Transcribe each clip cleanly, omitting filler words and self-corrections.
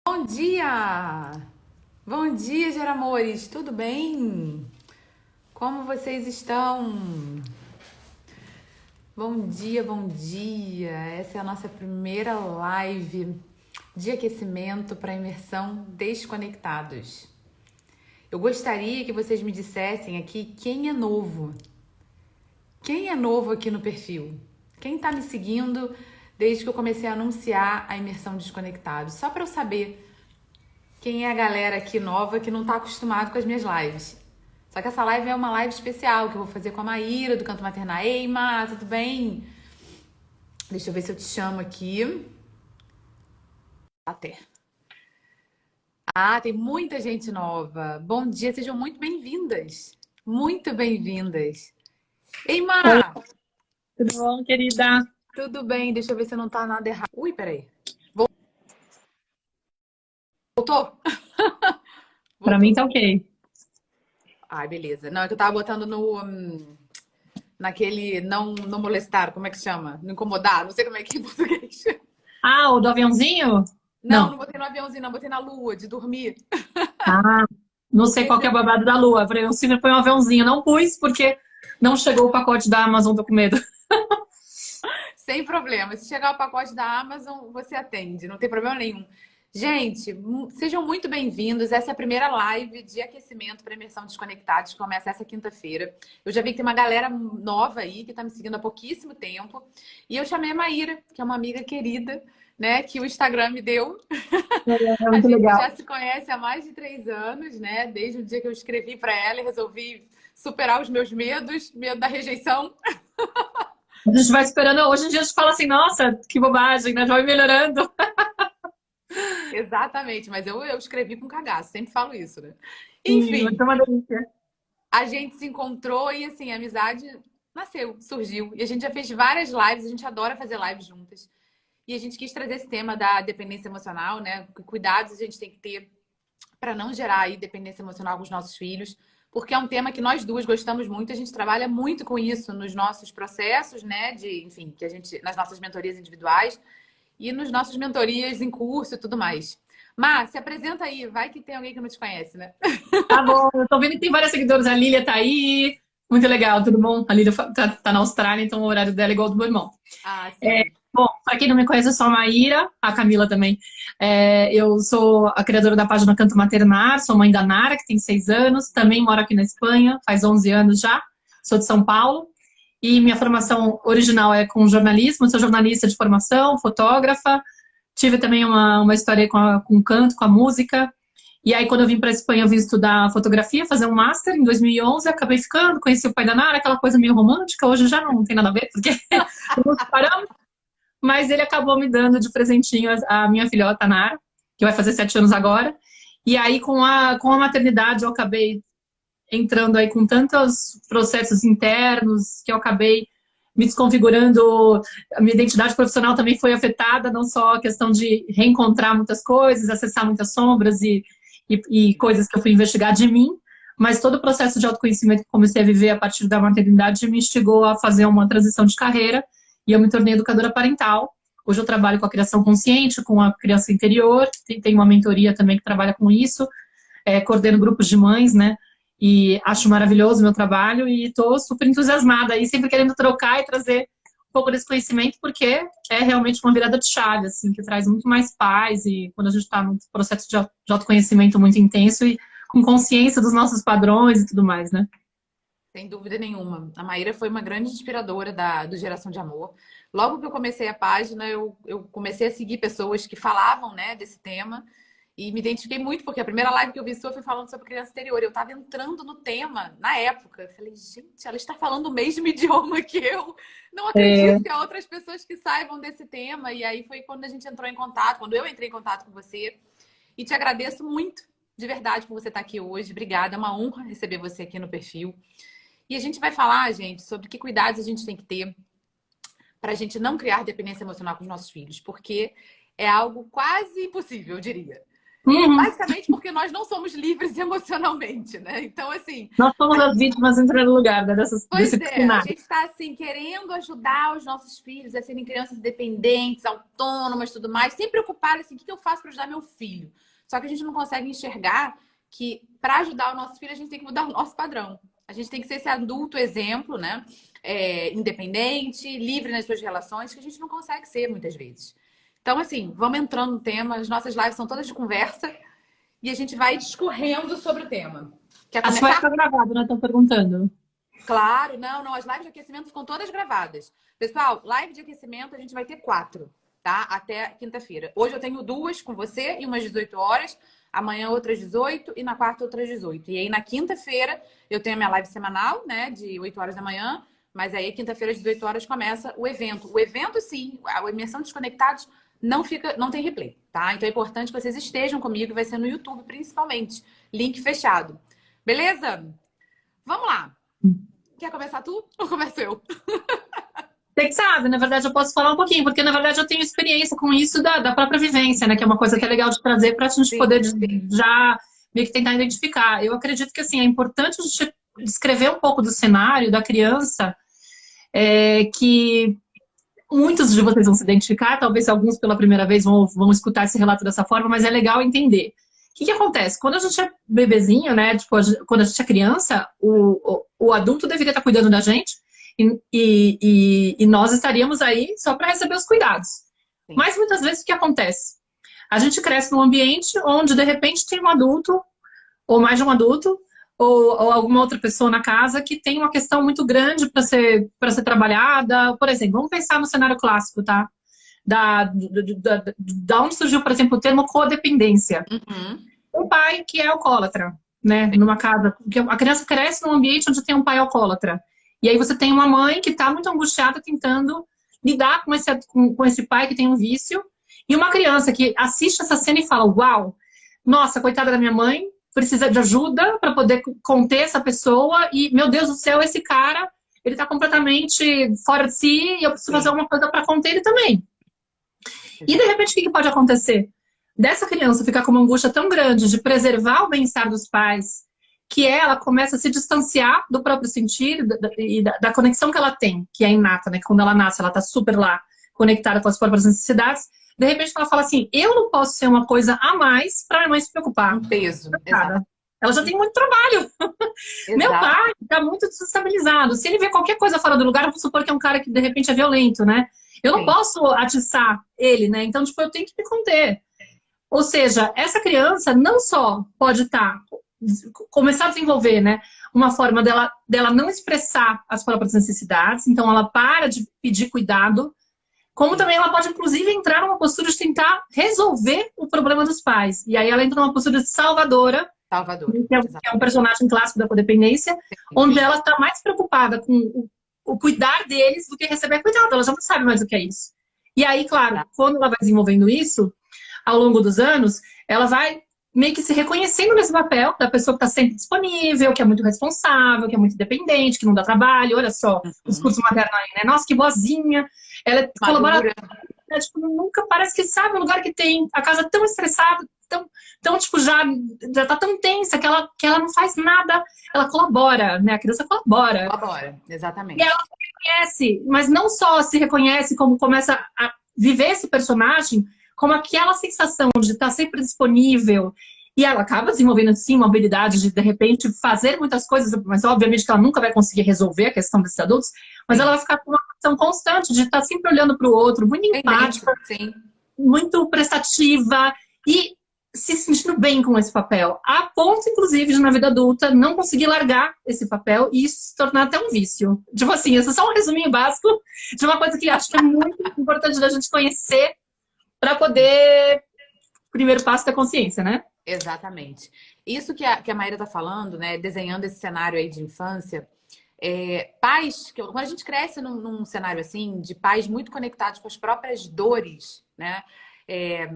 Bom dia! Bom dia, Geramores! Tudo bem? Como vocês estão? Bom dia, bom dia! Essa é a nossa primeira live de aquecimento para imersão Desconectados. Eu gostaria que vocês me dissessem aqui quem é novo. Quem é novo aqui no perfil? Quem está me seguindo desde que eu comecei a anunciar a imersão Desconectados? Só para eu saber quem é a galera aqui nova que não tá acostumado com as minhas lives. Só que essa live é uma live especial que eu vou fazer com a Maíra, do Canto Maternar. Ei, Ma, tudo bem? Deixa eu ver se eu te chamo aqui. Até. Ah, tem muita gente nova. Bom dia, sejam muito bem-vindas. Muito bem-vindas. Ei, Oi, Ma, tudo bom, querida? tudo bem? Deixa eu ver se não tá nada errado. Ui, peraí. Voltou? Pra mim Voltou. tá ok. Ai, beleza. Não, é que eu tava botando no, naquele não molestar, como é que chama? Não incomodar, não sei como é que é em português. Ah, o do aviãozinho? Não, Não. não botei no aviãozinho, não, botei na lua, de dormir. Ah, não sei Porque qual que é o babado da lua. Eu sempre põe um aviãozinho. Não pus porque não chegou o pacote da Amazon, tô com medo. sem problema. Se chegar o pacote da Amazon, você atende, não tem problema nenhum. Gente, sejam muito bem-vindos. Essa é a primeira live de aquecimento para imersão Desconectados, que começa essa quinta-feira. Eu já vi que tem uma galera nova aí que está me seguindo há pouquíssimo tempo. E eu chamei a Maíra, que é uma amiga querida, né, que o Instagram me deu. É A muito gente legal. já se conhece há mais de 3 anos, né? Desde o dia que eu escrevi para ela e resolvi superar os meus medos, medo da rejeição. A gente vai esperando. Hoje em dia a gente fala assim, nossa, que bobagem, né? Já vai melhorando. Exatamente, mas eu escrevi com cagaço, sempre falo isso, né? Sim, vai ser Enfim, uma delícia. a gente se encontrou e assim, a amizade nasceu, surgiu. E a gente já fez várias lives, a gente adora fazer lives juntas. E a gente quis trazer esse tema da dependência emocional, né? Que cuidados a gente tem que ter para não gerar aí dependência emocional com os nossos filhos, porque é um tema que nós duas gostamos muito, a gente trabalha muito com isso nos nossos processos, né, de, enfim, que a gente nas nossas mentorias individuais e nos nossos mentorias em curso e tudo mais. Mas se apresenta aí, vai que tem alguém que não te conhece, né? Tá bom, eu tô vendo que tem vários seguidores. A Lília tá aí. Muito legal, tudo bom? A Lília tá na Austrália, então o horário dela é igual ao do meu irmão. Ah, É, sim. bom, para quem não me conhece, eu sou a Maíra, a Camila também. Eu sou a criadora da página Canto Maternar, sou mãe da Nara, que tem 6 anos, também moro aqui na Espanha, faz 11 anos já, sou de São Paulo. E minha formação original é com jornalismo, sou jornalista de formação, fotógrafa. Tive também uma história com o canto, com a música. E aí, quando eu vim para a Espanha, eu vim estudar fotografia, fazer um master em 2011, acabei ficando, conheci o pai da Nara, aquela coisa meio romântica, hoje já não tem nada a ver, porque nos separamos, mas ele acabou me dando de presentinho a minha filhota, Nara, que vai fazer 7 anos agora. E aí, com a maternidade, eu acabei entrando aí com tantos processos internos que eu acabei me desconfigurando. A minha identidade profissional também foi afetada, não só a questão de reencontrar muitas coisas, acessar muitas sombras e coisas que eu fui investigar de mim, mas todo o processo de autoconhecimento que comecei a viver a partir da maternidade me instigou a fazer uma transição de carreira e eu me tornei educadora parental. Hoje eu trabalho com a criação consciente, com a criança interior, tem uma mentoria também que trabalha com isso, coordeno grupos de mães, né? E acho maravilhoso o meu trabalho e estou super entusiasmada aí, sempre querendo trocar e trazer um pouco desse conhecimento, porque é realmente uma virada de chave, assim, que traz muito mais paz e quando a gente está num processo de autoconhecimento muito intenso e com consciência dos nossos padrões e tudo mais, né? Sem dúvida nenhuma. A Maíra foi uma grande inspiradora do Geração de Amor. Logo que eu comecei a página, eu comecei a seguir pessoas que falavam, né, desse tema. E me identifiquei muito, porque a primeira live que eu vi sua foi falando sobre criança interior. Eu estava entrando no tema na época. Eu falei, gente, ela está falando o mesmo idioma que eu. Não É, acredito que há outras pessoas que saibam desse tema. E aí foi quando a gente entrou em contato, quando eu entrei em contato com você. E te agradeço muito, de verdade, por você estar aqui hoje. Obrigada, é uma honra receber você aqui no perfil. E a gente vai falar, gente, sobre que cuidados a gente tem que ter para a gente não criar dependência emocional com os nossos filhos, porque é algo quase impossível, eu diria. Uhum. Basicamente porque nós não somos livres emocionalmente, né? Então, assim, Nós somos as vítimas em primeiro lugar, né, pois desse é, a cenário. gente está assim querendo ajudar os nossos filhos a serem crianças independentes, autônomas, tudo mais, sem preocupar assim, o que eu faço para ajudar meu filho? Só que a gente não consegue enxergar que para ajudar o nosso filho a gente tem que mudar o nosso padrão. A gente tem que ser esse adulto exemplo, né? Independente, livre nas suas relações, que a gente não consegue ser muitas vezes. Então, assim, vamos entrando no tema. As nossas lives são todas de conversa e a gente vai discorrendo sobre o tema. Quer Acho que vai começar? ficar gravado, né? Estão perguntando. Claro, não. As lives de aquecimento ficam todas gravadas. Pessoal, live de aquecimento a gente vai ter 4, tá? Até quinta-feira. Hoje eu tenho 2 com você e umas 18 horas. Amanhã outras 18 e na quarta outras 18. E aí na quinta-feira eu tenho a minha live semanal, né? De 8 horas da manhã. Mas aí quinta-feira às 18 horas começa o evento. O evento, sim, a imersão Desconectados não tem replay, tá? Então é importante que vocês estejam comigo. Vai ser no YouTube principalmente. Link fechado. Beleza? Vamos lá. Quer começar tu ou começo eu? Você que sabe, na verdade eu posso falar um pouquinho, porque na verdade eu tenho experiência com isso da própria vivência, né? Que é uma coisa até legal de trazer para a gente Sim, poder sim. já meio que tentar identificar. Eu acredito que assim, é importante a gente descrever um pouco do cenário da criança, que muitos de vocês vão se identificar, talvez alguns pela primeira vez vão escutar esse relato dessa forma, mas é legal entender. O que acontece? Quando a gente é bebezinho, né? Tipo, quando a gente é criança, o adulto deveria estar cuidando da gente e nós estaríamos aí só para receber os cuidados. Sim. Mas muitas vezes o que acontece? A gente cresce num ambiente onde de repente tem um adulto, ou mais de um adulto, ou alguma outra pessoa na casa que tem uma questão muito grande para ser trabalhada. Por exemplo, vamos pensar no cenário clássico, tá? Da onde surgiu, por exemplo, o termo codependência. Uhum. Um pai que é alcoólatra, né? Numa casa, que a criança cresce num ambiente onde tem um pai alcoólatra. E aí você tem uma mãe que está muito angustiada tentando lidar com esse pai que tem um vício. E uma criança que assiste essa cena e fala, uau, nossa, coitada da minha mãe, precisa de ajuda para poder conter essa pessoa. E, meu Deus do céu, esse cara, ele está completamente fora de si e eu preciso fazer alguma coisa para conter ele também. E, de repente, o que pode acontecer? Dessa criança ficar com uma angústia tão grande de preservar o bem-estar dos pais, que ela começa a se distanciar do próprio sentir e da conexão que ela tem, que é inata, né? Que quando ela nasce, ela tá super lá, conectada com as próprias necessidades. De repente, ela fala assim, eu não posso ser uma coisa a mais para minha mãe se preocupar. Um peso, exato. Ela já tem muito trabalho. Meu Exato. pai tá muito desestabilizado. Se ele vê qualquer coisa fora do lugar, vamos supor que é um cara que, de repente, é violento, né? Eu não Sim. posso atiçar ele, né? Então, tipo, eu tenho que me conter. Ou seja, essa criança não só pode começar a desenvolver, né, uma forma dela não expressar as próprias necessidades, então ela para de pedir cuidado, como também ela pode, inclusive, entrar numa postura de tentar resolver o problema dos pais. E aí ela entra numa postura de salvadora, Salvador. que é um personagem clássico da codependência, onde ela está mais preocupada com o cuidar deles do que receber cuidado. Ela já não sabe mais o que é isso. E aí, claro, quando ela vai desenvolvendo isso, ao longo dos anos, ela vai meio que se reconhecendo nesse papel da pessoa que está sempre disponível, que é muito responsável, que é muito independente, que não dá trabalho. Olha só, o discurso materno aí, né? Nossa, que boazinha. Ela é colaboradora. Tipo, nunca parece que sabe o lugar que tem. A casa tão estressada, tão tipo, já tá tão tensa que ela não faz nada. Ela colabora, né? A criança colabora. Colabora, exatamente. E ela se reconhece, mas não só se reconhece como começa a viver esse personagem, como aquela sensação de estar sempre disponível. E ela acaba desenvolvendo, sim, uma habilidade de repente, fazer muitas coisas, mas obviamente que ela nunca vai conseguir resolver a questão desses adultos, mas ela vai ficar com uma questão constante de estar sempre olhando para o outro, muito empática, muito prestativa e se sentindo bem com esse papel. A ponto, inclusive, de na vida adulta não conseguir largar esse papel e isso se tornar até um vício. Tipo assim, esse é só um resuminho básico de uma coisa que acho que é muito importante da gente conhecer para poder... Primeiro passo da consciência, né? Exatamente. Isso que a Maíra tá falando, né? Desenhando esse cenário aí de infância, pais, quando a gente cresce num cenário assim, de pais muito conectados com as próprias dores, né?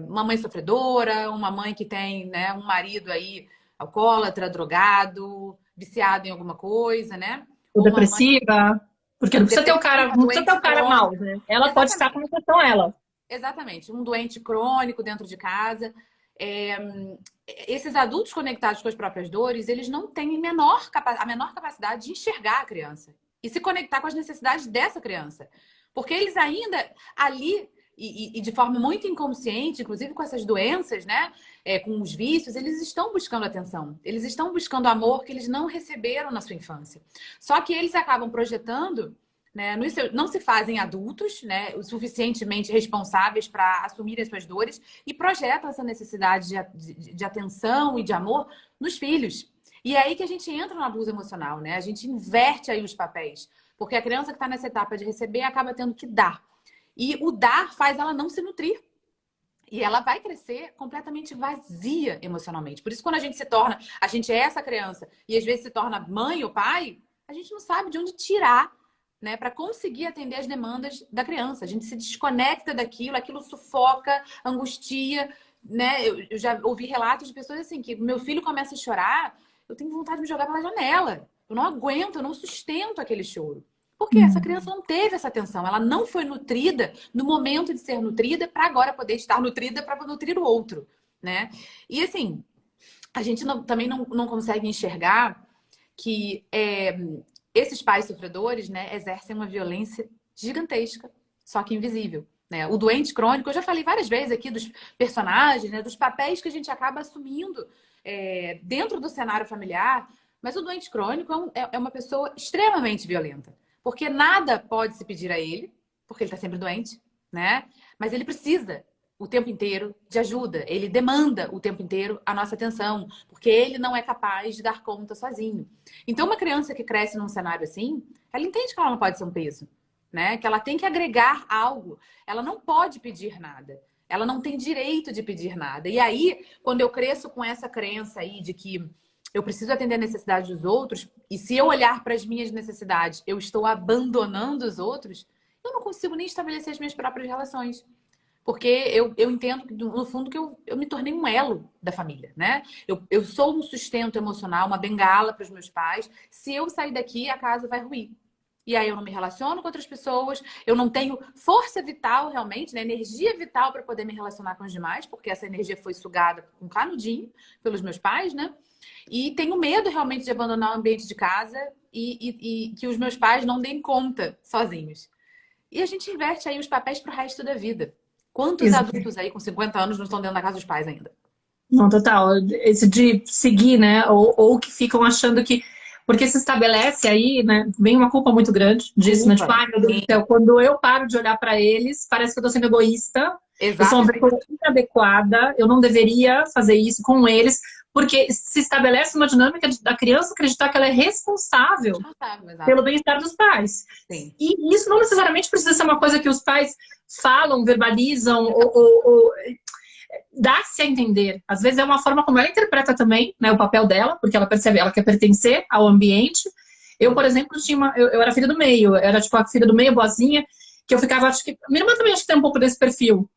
Uma mãe sofredora, uma mãe que tem, né, um marido aí alcoólatra, drogado, viciado em alguma coisa, né? Ou depressiva, porque não precisa ter o cara, não precisa ter o cara mal, né? Ela pode estar com a questão ela. Exatamente, um doente crônico dentro de casa. esses adultos conectados com as próprias dores, eles não têm a menor capacidade de enxergar a criança e se conectar com as necessidades dessa criança. Porque eles ainda ali, e de forma muito inconsciente, inclusive com essas doenças, né? Com os vícios, eles estão buscando atenção. Eles estão buscando amor que eles não receberam na sua infância. Só que eles acabam projetando, né, não se fazem adultos, né, o suficientemente responsáveis para assumir as suas dores e projetam essa necessidade de atenção e de amor nos filhos. E é aí que a gente entra no abuso emocional, né? A gente inverte aí os papéis. Porque a criança que está nessa etapa de receber acaba tendo que dar. E o dar faz ela não se nutrir. E ela vai crescer completamente vazia emocionalmente. Por isso, quando a gente é essa criança e às vezes se torna mãe ou pai, a gente não sabe de onde tirar, né, para conseguir atender as demandas da criança. A gente se desconecta daquilo, aquilo sufoca, angustia, né? Eu já ouvi relatos de pessoas assim, que meu filho começa a chorar, eu tenho vontade de me jogar pela janela. Eu não aguento, eu não sustento aquele choro. Porque essa criança não teve essa atenção, ela não foi nutrida no momento de ser nutrida para agora poder estar nutrida para nutrir o outro, né? E assim, a gente também não consegue enxergar que esses pais sofredores, né, exercem uma violência gigantesca, só que invisível, né? O doente crônico, eu já falei várias vezes aqui dos personagens, né, dos papéis que a gente acaba assumindo dentro do cenário familiar, mas o doente crônico é uma pessoa extremamente violenta. Porque nada pode se pedir a ele, porque ele está sempre doente, né? Mas ele precisa o tempo inteiro de ajuda. Ele demanda o tempo inteiro a nossa atenção, porque ele não é capaz de dar conta sozinho. Então, uma criança que cresce num cenário assim, ela entende que ela não pode ser um peso, né? Que ela tem que agregar algo. Ela não pode pedir nada. Ela não tem direito de pedir nada. E aí, quando eu cresço com essa crença aí de que eu preciso atender a necessidade dos outros, e se eu olhar para as minhas necessidades, eu estou abandonando os outros, eu não consigo nem estabelecer as minhas próprias relações. Porque eu entendo, no fundo, que eu me tornei um elo da família, né? Eu sou um sustento emocional, uma bengala para os meus pais. Se eu sair daqui, a casa vai ruir. E aí eu não me relaciono com outras pessoas, eu não tenho força vital realmente, né? Energia vital para poder me relacionar com os demais, porque essa energia foi sugada com canudinho pelos meus pais, né? E tenho medo realmente de abandonar o ambiente de casa e que os meus pais não deem conta sozinhos. E a gente inverte aí os papéis pro resto da vida. Quantos adultos aí com 50 anos não estão dentro da casa dos pais ainda? Não, total. Esse de seguir, né? Ou que ficam achando que... Porque se estabelece aí, né? Vem uma culpa muito grande disso, né? Tipo, ai, meu Deus do céu, quando eu paro de olhar para eles, parece que eu tô sendo egoísta. Exatamente. Eu sou uma pessoa inadequada, eu não deveria fazer isso com eles, porque se estabelece uma dinâmica da criança acreditar que ela é responsável pelo bem-estar dos pais. Sim. E isso não necessariamente precisa ser uma coisa que os pais falam, verbalizam ou dá-se a entender. Às vezes é uma forma como ela interpreta também, né, o papel dela, porque ela percebe, ela quer pertencer ao ambiente. Eu, por exemplo, eu era filha do meio, eu era tipo a filha do meio, boazinha, que eu ficava, acho que... Minha irmã também acho que tem um pouco desse perfil.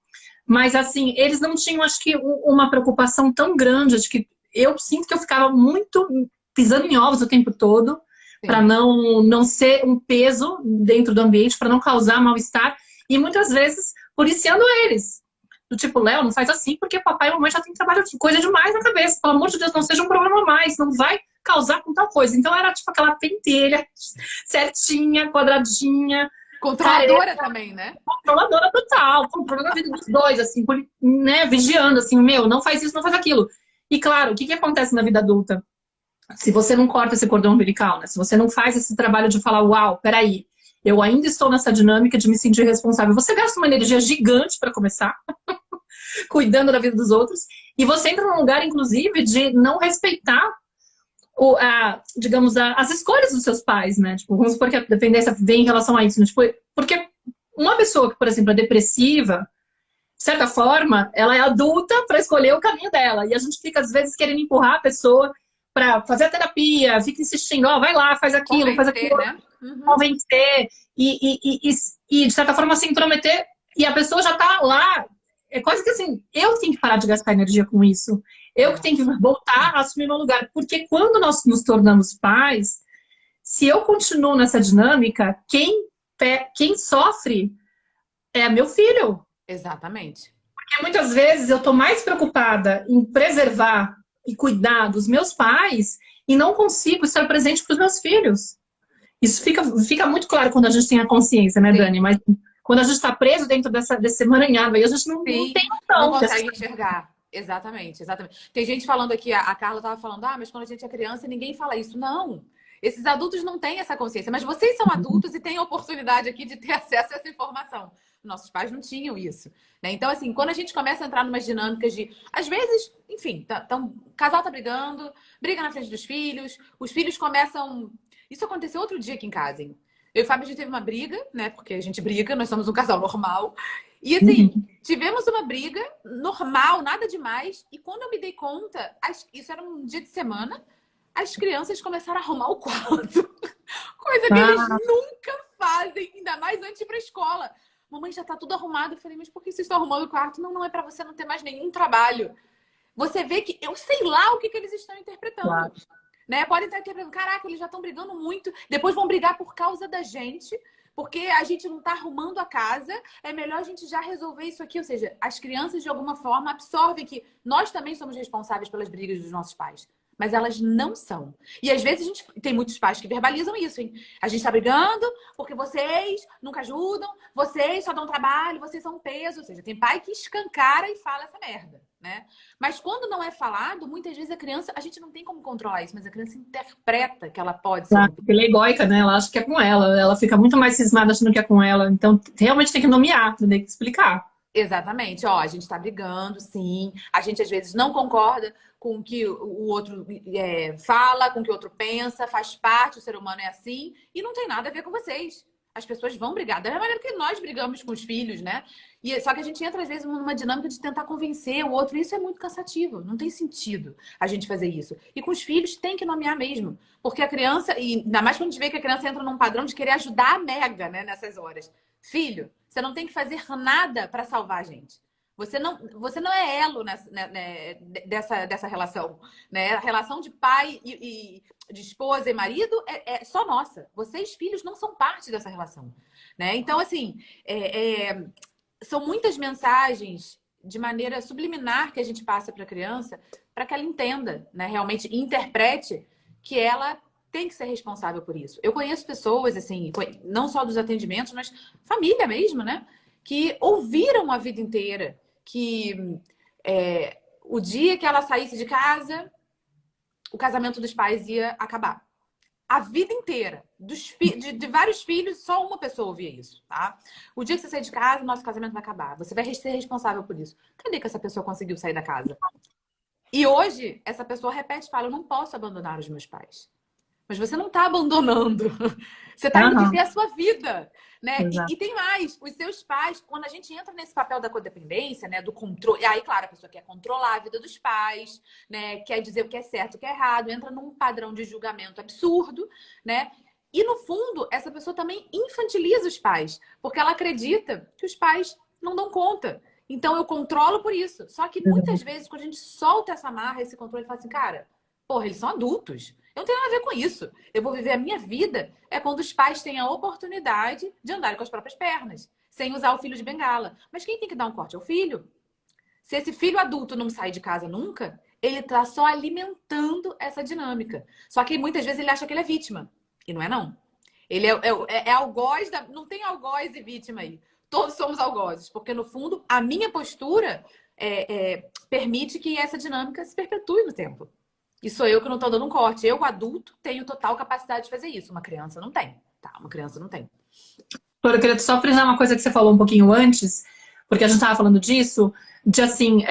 Mas, assim, eles não tinham, acho que, uma preocupação tão grande. Acho que eu sinto que eu ficava muito pisando em ovos o tempo todo, para não ser um peso dentro do ambiente, para não causar mal-estar. E muitas vezes policiando eles. Do tipo, Léo, não faz assim, porque papai e mamãe já têm trabalho de coisa demais na cabeça. Pelo amor de Deus, não seja um problema a mais, não vai causar com tal coisa. Então era tipo aquela pentelha certinha, quadradinha. Controladora também, né? Controladora total, controlando a vida dos dois, assim, né, vigiando, assim, meu, não faz isso, não faz aquilo. E claro, o que acontece na vida adulta? Se você não corta esse cordão umbilical, né? Se você não faz esse trabalho de falar, uau, peraí, eu ainda estou nessa dinâmica de me sentir responsável. Você gasta uma energia gigante para começar, cuidando da vida dos outros, e você entra num lugar, inclusive, de não respeitar digamos, as escolhas dos seus pais, né? Tipo, vamos supor que a dependência vem em relação a isso, né? Tipo, porque uma pessoa que, por exemplo, é depressiva, de certa forma, ela é adulta para escolher o caminho dela. E a gente fica, às vezes, querendo empurrar a pessoa para fazer a terapia, fica insistindo, ó, vai lá, faz aquilo, faz aquilo, né? Convencer e, de certa forma, se intrometer. E a pessoa já tá lá. É quase que assim, eu tenho que parar de gastar energia com isso. Eu que tenho que voltar a assumir meu lugar. Porque quando nós nos tornamos pais, se eu continuo nessa dinâmica, quem sofre é meu filho. Exatamente. Muitas vezes eu tô mais preocupada em preservar e cuidar dos meus pais e não consigo estar presente para os meus filhos. Isso fica muito claro quando a gente tem a consciência, né, Sim, Dani? Mas quando a gente está preso dentro desse emaranhado aí, a gente não sim. tem Não noção. consegue enxergar. Exatamente, exatamente. Tem gente falando aqui, a Carla estava falando, mas quando a gente é criança, ninguém fala isso. Não. Esses adultos não têm essa consciência, mas vocês são adultos e têm a oportunidade aqui de ter acesso a essa informação. Nossos pais não tinham isso, né? Então, assim, quando a gente começa a entrar numas dinâmicas de, às vezes, enfim, o casal tá brigando, briga na frente dos filhos, os filhos começam. Isso aconteceu outro dia aqui em casa, hein? Eu e o Fábio, a gente teve uma briga, né? Porque a gente briga, nós somos um casal normal. E assim, Uhum. tivemos uma briga normal, nada demais. E quando eu me dei conta, isso era um dia de semana, as crianças começaram a arrumar o quarto. Coisa que eles Ah, nunca fazem, ainda mais antes de ir pra escola. Mamãe, já tá tudo arrumado. Eu falei, mas por que vocês estão arrumando o quarto? Não, não é pra você não ter mais nenhum trabalho. Você vê que eu sei lá o que eles estão interpretando. claro. Né? Podem estar interpretando, caraca, eles já estão brigando muito, depois vão brigar por causa da gente, porque a gente não está arrumando a casa, é melhor a gente já resolver isso aqui. Ou seja, as crianças, de alguma forma, absorvem que nós também somos responsáveis pelas brigas dos nossos pais. Mas elas não são. E às vezes a gente tem muitos pais que verbalizam isso, hein? A gente tá brigando porque vocês nunca ajudam, vocês só dão trabalho, vocês são um peso. Ou seja, tem pai que escancara e fala essa merda, né? Mas quando não é falado, muitas vezes a criança, a gente não tem como controlar isso, mas a criança interpreta que ela pode ser. Claro, porque ela é egóica, né? Ela acha que é com ela. Ela fica muito mais cismada achando que é com ela. Então, realmente tem que nomear, tem que explicar. Exatamente, ó, a gente tá brigando, sim. A gente às vezes não concorda com o que o outro fala, com o que o outro pensa, faz parte, o ser humano é assim, e não tem nada a ver com vocês. As pessoas vão brigar, da mesma maneira que nós brigamos com os filhos, né? E só que a gente entra, às vezes, numa dinâmica de tentar convencer o outro, e isso é muito cansativo, não tem sentido a gente fazer isso. E com os filhos tem que nomear mesmo, porque a criança, e ainda mais quando a gente vê que a criança entra num padrão de querer ajudar a mega, né, nessas horas. Filho, você não tem que fazer nada para salvar a gente. Você não é elo dessa relação, né? A relação de pai de esposa e marido é só nossa. Vocês, filhos, não são parte dessa relação, né? Então, assim, são muitas mensagens de maneira subliminar que a gente passa para a criança para que ela entenda, né? Realmente interprete que ela tem que ser responsável por isso. Eu conheço pessoas, assim, não só dos atendimentos, mas família mesmo, né? Que ouviram a vida inteira que o dia que ela saísse de casa, o casamento dos pais ia acabar. A vida inteira, de vários filhos, só uma pessoa ouvia isso, tá? O dia que você sair de casa, nosso casamento vai acabar. Você vai ser responsável por isso. Cadê que essa pessoa conseguiu sair da casa? E hoje, essa pessoa repete e fala, eu não posso abandonar os meus pais. Mas você não está abandonando. Você está indo Aham, viver a sua vida, né? E exato. tem mais. Os seus pais, quando a gente entra nesse papel da codependência, né? Do controle. E aí, claro, a pessoa quer controlar a vida dos pais, né? Quer dizer o que é certo, o que é errado, entra num padrão de julgamento absurdo, né? E no fundo, essa pessoa também infantiliza os pais, porque ela acredita que os pais não dão conta. Então eu controlo por isso. Só que muitas vezes, quando a gente solta essa marra, esse controle, fala assim, cara, porra, eles são adultos. Eu não tenho nada a ver com isso. Eu vou viver a minha vida é quando os pais têm a oportunidade de andarem com as próprias pernas, sem usar o filho de bengala. Mas quem tem que dar um corte é o filho. Se esse filho adulto não sai de casa nunca, ele está só alimentando essa dinâmica. Só que muitas vezes ele acha que ele é vítima. E não é, não. Ele é algoz da. Não tem algoz e vítima aí. Todos somos algozes, porque no fundo a minha postura permite que essa dinâmica se perpetue no tempo. E sou eu que não estou dando um corte. Eu, adulto, tenho total capacidade de fazer isso. Uma criança não tem. Tá, uma criança não tem. Flor, eu queria só frisar uma coisa que você falou um pouquinho antes, porque a gente estava falando disso, de assim,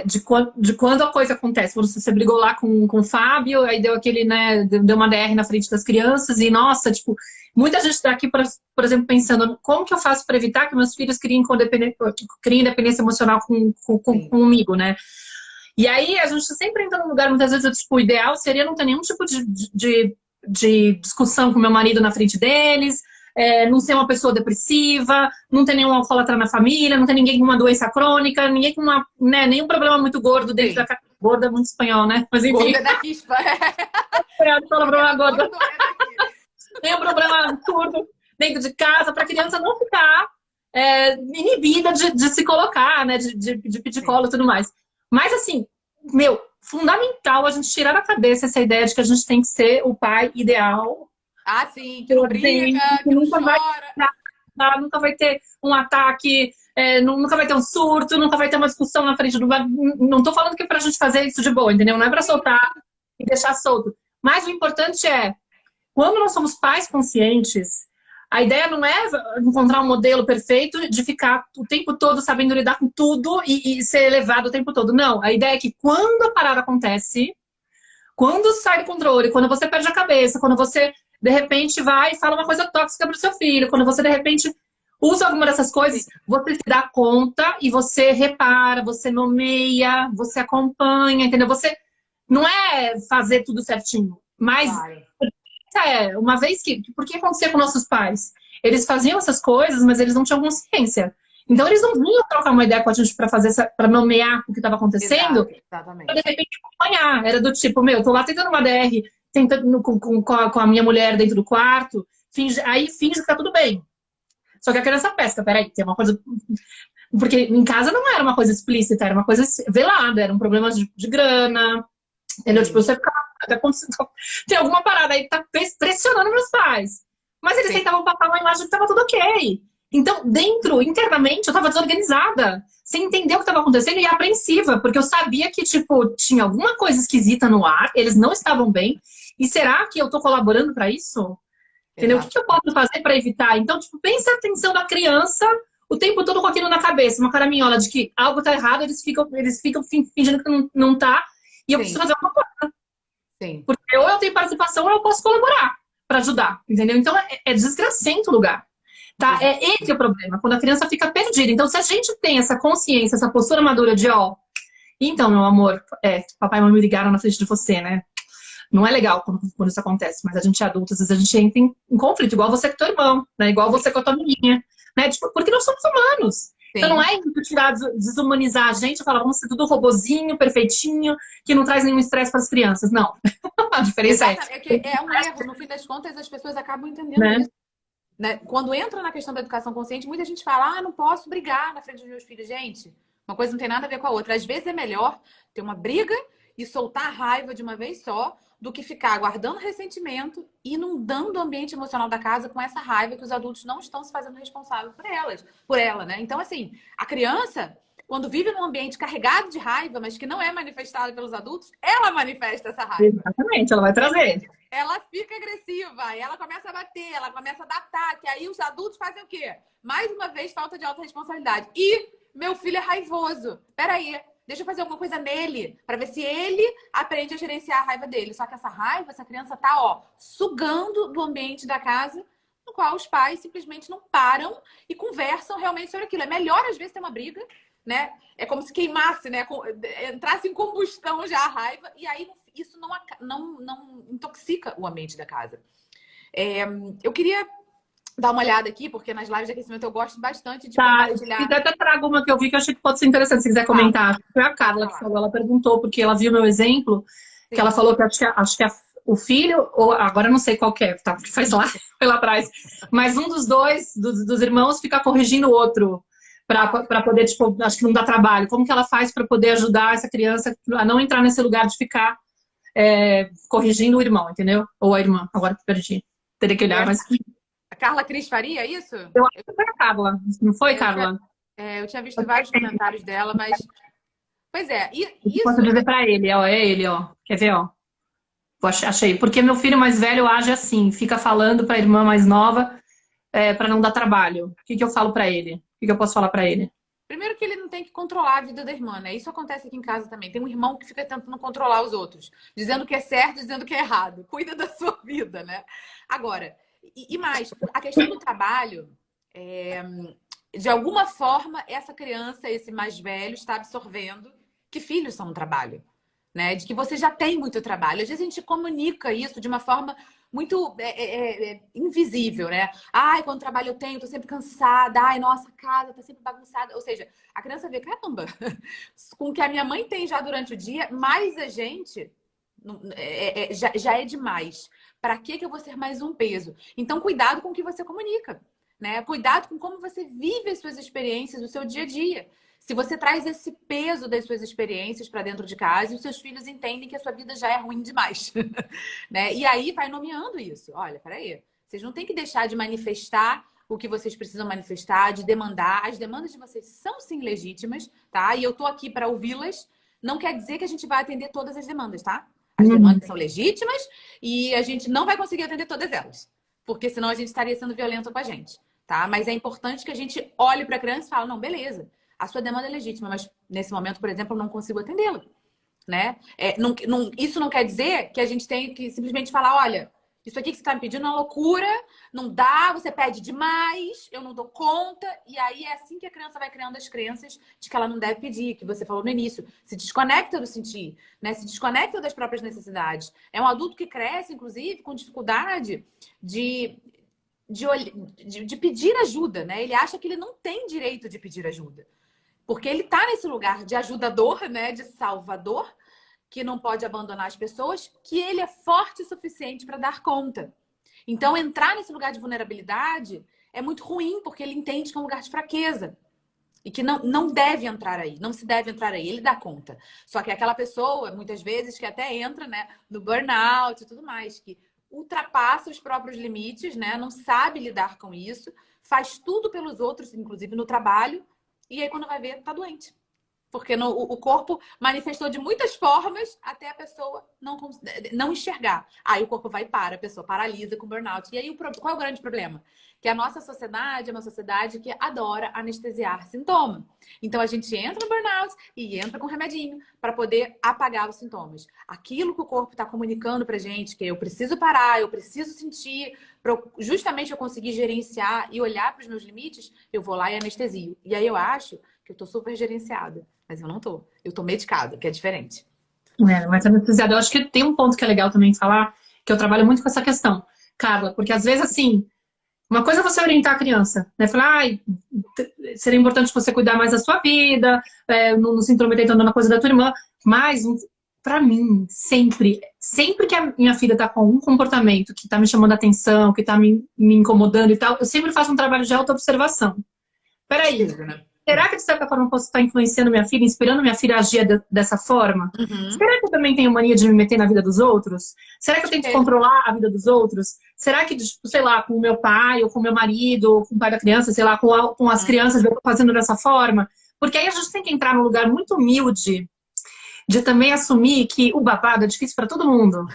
de quando a coisa acontece. Quando você brigou lá com o Fábio, aí deu aquele, né, deu uma DR na frente das crianças, e nossa, tipo, muita gente está aqui, por exemplo, pensando, como que eu faço para evitar que meus filhos criem independência emocional Sim. comigo, né? E aí a gente sempre entra num lugar, muitas vezes, tipo, o ideal seria não ter nenhum tipo de discussão com meu marido na frente deles, não ser uma pessoa depressiva, não ter nenhum alcoólatra na família, não ter ninguém com uma doença crônica, ninguém com nenhum problema muito gordo dentro da Sim. casa. Gorda é muito espanhol, né? Mas enfim, Gorda daqui, fala problema problema gordo. gordo é daqui. Nenhum problema absurdo dentro de casa, para a criança não ficar inibida de se colocar, né? De pedir colo e tudo mais. Mas, assim, meu, fundamental a gente tirar da cabeça essa ideia de que a gente tem que ser o pai ideal, Ah, sim, que não briga, presente, que que não nunca vai chora. nunca vai ter um ataque, nunca vai ter um surto, nunca vai ter uma discussão na frente do bar. Não tô falando que é pra gente fazer isso de boa, entendeu? Não é pra soltar e deixar solto. Mas o importante é, quando nós somos pais conscientes, a ideia não é encontrar um modelo perfeito de ficar o tempo todo sabendo lidar com tudo e ser elevado o tempo todo. Não, a ideia é que quando a parada acontece, quando sai do controle, quando você perde a cabeça, quando você, de repente, vai e fala uma coisa tóxica pro seu filho, quando você, de repente, usa alguma dessas coisas, você se dá conta e você repara, você nomeia, você acompanha, entendeu? Você não é fazer tudo certinho, mas Claro. uma vez que... Por que acontecia com nossos pais? Eles faziam essas coisas, mas eles não tinham consciência. Então, eles não vinham trocar uma ideia com a gente para fazer para nomear o que estava acontecendo, Exato, pra de exatamente. repente acompanhar. Era do tipo, meu, tô lá tentando uma DR, tentando com a minha mulher dentro do quarto, aí finge que tá tudo bem. Só que a criança pesca, peraí, tem uma coisa. Porque em casa não era uma coisa explícita, era uma coisa velada, era um problema de grana, entendeu? Tipo, Sim, você fica. Tem alguma parada aí que tá pressionando meus pais. Mas eles sim. tentavam passar uma imagem que tava tudo ok. Então, dentro, internamente, eu tava desorganizada, sem entender o que estava acontecendo e apreensiva, porque eu sabia que, tipo, tinha alguma coisa esquisita no ar, eles não estavam bem, e será que eu tô colaborando para isso? Entendeu? O que Exato. que eu posso fazer para evitar? Então, tipo, pensa a atenção da criança o tempo todo com aquilo na cabeça, uma caraminhola de que algo tá errado, eles ficam fingindo que não tá, e eu preciso Sim, fazer alguma coisa. sim. Porque ou eu tenho participação ou eu posso colaborar para ajudar, entendeu? Então, é desgracento o lugar. Tá? É Exato. esse o problema, quando a criança fica perdida. Então, se a gente tem essa consciência, essa postura madura de, ó, então, meu amor, papai e mamãe me ligaram na frente de você, né? Não é legal quando isso acontece, mas a gente é adulto, às vezes a gente entra em conflito, igual você com teu irmão, né? Igual você com a tua menina, né? Tipo, porque nós somos humanos. Então não Sim. é tirar, desumanizar a gente e falar, vamos ser tudo robozinho, perfeitinho, que não traz nenhum estresse para as crianças. Não. A diferença é, Exatamente. É que é um erro. No fim das contas, as pessoas acabam entendendo né? isso. Né? Quando entra na questão da educação consciente, muita gente fala, ah, não posso brigar na frente dos meus filhos. Gente, uma coisa não tem nada a ver com a outra. Às vezes é melhor ter uma briga e soltar a raiva de uma vez só do que ficar guardando ressentimento e inundando o ambiente emocional da casa com essa raiva que os adultos não estão se fazendo responsáveis por ela, né? Então, assim, a criança, quando vive num ambiente carregado de raiva, mas que não é manifestado pelos adultos, ela manifesta essa raiva. Exatamente, ela vai trazer. Ela fica agressiva, ela começa a bater, ela começa a dar ataque. Aí os adultos fazem o quê? Mais uma vez, falta de autorresponsabilidade. E meu filho é raivoso. Peraí, deixa eu fazer alguma coisa nele, para ver se ele aprende a gerenciar a raiva dele. Só que essa raiva, essa criança tá, ó, sugando do ambiente da casa, no qual os pais simplesmente não param e conversam realmente sobre aquilo. É melhor, às vezes, ter uma briga, né? É como se queimasse, né? Entrasse em combustão já a raiva, e aí isso não intoxica o ambiente da casa. Eu queria dar uma olhada aqui, porque nas lives de aquecimento eu gosto bastante de Tá, se compartilhar. quiser até trago uma que eu vi que eu achei que pode ser interessante, se quiser Fala, comentar. Foi a pode Carla que falar. falou, ela perguntou, porque ela viu meu exemplo, que ela Sim, falou que acho que o filho, ou agora eu não sei qual que é, tá? Porque foi lá atrás. Mas um dos dois, dos irmãos, fica corrigindo o outro para poder, tipo, acho que não dá trabalho. Como que ela faz para poder ajudar essa criança a não entrar nesse lugar de ficar corrigindo o irmão, entendeu? Ou a irmã, agora que perdi. Teria que olhar, mas a Carla Cris Faria, é isso? eu acho que foi a Carla, não foi, Eu tinha, Carla? eu tinha visto vários comentários dela, mas. Pois é, e Eu isso. posso dizer para ele, ó, é ele, ó. Quer ver, ó? Achei. Porque meu filho mais velho age assim, fica falando para a irmã mais nova para não dar trabalho. O que que eu falo para ele? O que que eu posso falar para ele? Primeiro que ele não tem que controlar a vida da irmã, né? Isso acontece aqui em casa também. Tem um irmão que fica tentando controlar os outros, dizendo que é certo, dizendo que é errado. Cuida da sua vida, né? Agora, e mais, a questão do trabalho, de alguma forma, essa criança, esse mais velho, está absorvendo que filhos são um trabalho, né? De que você já tem muito trabalho. Às vezes a gente comunica isso de uma forma muito invisível, né? Ai, quando trabalho eu tenho, tô sempre cansada. Ai, nossa, a casa tá sempre bagunçada. Ou seja, a criança vê, caramba, com o que a minha mãe tem já durante o dia, mais a gente já é demais. Para que eu vou ser mais um peso? Então, cuidado com o que você comunica. né? Cuidado com como você vive as suas experiências, o seu dia a dia. Se você traz esse peso das suas experiências para dentro de casa e os seus filhos entendem que a sua vida já é ruim demais, né? E aí vai nomeando isso. Olha, peraí, vocês não têm que deixar de manifestar o que vocês precisam manifestar, de demandar. As demandas de vocês são sim legítimas, tá? E eu tô aqui para ouvi-las. Não quer dizer que a gente vai atender todas as demandas, tá? As demandas são legítimas e a gente não vai conseguir atender todas elas, porque senão a gente estaria sendo violento com a gente, tá? Mas é importante que a gente olhe para a criança e fale, não, beleza, a sua demanda é legítima, mas nesse momento, por exemplo, eu não consigo atendê-la, né? Isso não quer dizer que a gente tem que simplesmente falar, olha, isso aqui que você está me pedindo é uma loucura, não dá, você pede demais, eu não dou conta. E aí é assim que a criança vai criando as crenças de que ela não deve pedir, que você falou no início. Se desconecta do sentir, né? Se desconecta das próprias necessidades. É um adulto que cresce, inclusive, com dificuldade de pedir ajuda, né? Ele acha que ele não tem direito de pedir ajuda. Porque ele está nesse lugar de ajudador, né? De salvador, que não pode abandonar as pessoas, que ele é forte o suficiente para dar conta. Então, entrar nesse lugar de vulnerabilidade é muito ruim, porque ele entende que é um lugar de fraqueza. E que não deve entrar aí, não se deve entrar aí, ele dá conta. Só que aquela pessoa, muitas vezes, que até entra, né, no burnout e tudo mais, que ultrapassa os próprios limites, né, não sabe lidar com isso, faz tudo pelos outros, inclusive no trabalho, e aí quando vai ver, tá doente. Porque o corpo manifestou de muitas formas até a pessoa não enxergar. Aí o corpo vai para, a pessoa paralisa com burnout. E aí qual é o grande problema? Que a nossa sociedade é uma sociedade que adora anestesiar sintoma. Então a gente entra no burnout e entra com remedinho para poder apagar os sintomas. Aquilo que o corpo está comunicando pra gente, que eu preciso parar, eu preciso sentir, justamente eu conseguir gerenciar e olhar para os meus limites, eu vou lá e anestesio. E aí eu acho que eu tô super gerenciada. Mas eu não tô. Eu tô medicada, que é diferente. Mas anestesiada, eu acho que tem um ponto que é legal também falar, que eu trabalho muito com essa questão, Carla, porque às vezes, assim, uma coisa é você orientar a criança, né? Falar, seria importante você cuidar mais da sua vida, não se intrometer tanto na coisa da tua irmã, mas, pra mim, sempre que a minha filha tá com um comportamento que tá me chamando a atenção, que tá me incomodando e tal, eu sempre faço um trabalho de autoobservação. Peraí. Será que, de certa forma, eu posso estar influenciando minha filha, inspirando minha filha a agir dessa forma? Uhum. Será que eu também tenho mania de me meter na vida dos outros? Será que eu tento controlar a vida dos outros? Será que, sei lá, com o meu pai, ou com o meu marido, ou com o pai da criança, sei lá, com as crianças, eu tô fazendo dessa forma? Porque aí a gente tem que entrar num lugar muito humilde de também assumir que o babado é difícil para todo mundo.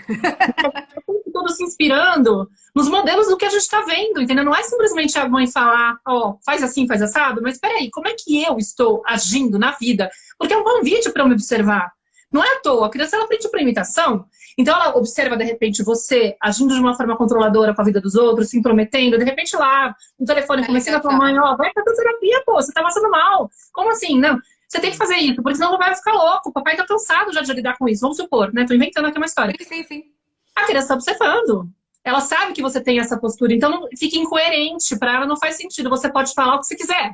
Todos se inspirando nos modelos do que a gente está vendo, entendeu? Não é simplesmente a mãe falar, faz assim, faz assado, mas peraí, como é que eu estou agindo na vida? Porque é um convite para eu me observar. Não é à toa, a criança ela aprende por imitação, então ela observa, de repente, você agindo de uma forma controladora com a vida dos outros, se intrometendo, de repente lá, no telefone, conversando com a mãe, vai fazer terapia, pô, você tá passando mal. Como assim? Não, você tem que fazer isso, porque senão vai ficar louco, o papai tá cansado já de lidar com isso, vamos supor, né? Tô inventando aqui uma história. Sim. A criança está observando. Ela sabe que você tem essa postura, então não, fica incoerente, para ela não faz sentido. Você pode falar o que você quiser,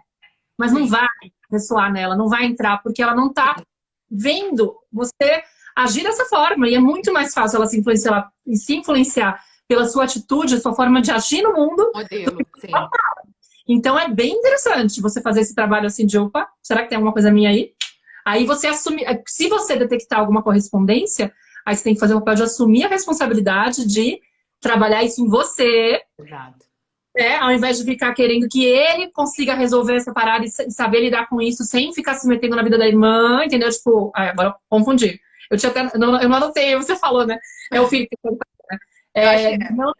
mas não vai ressoar nela, não vai entrar, porque ela não está vendo você agir dessa forma. E é muito mais fácil ela se influenciar pela sua atitude, sua forma de agir no mundo. Modelo, sim. Então é bem interessante você fazer esse trabalho assim de, opa, será que tem alguma coisa minha aí? Aí você assume, se você detectar alguma correspondência, aí você tem que fazer o papel de assumir a responsabilidade de trabalhar isso em você. Exato. Ao invés de ficar querendo que ele consiga resolver essa parada e saber lidar com isso sem ficar se metendo na vida da irmã, entendeu? Tipo, agora eu confundi. Eu não anotei, você falou, né? É o filho que não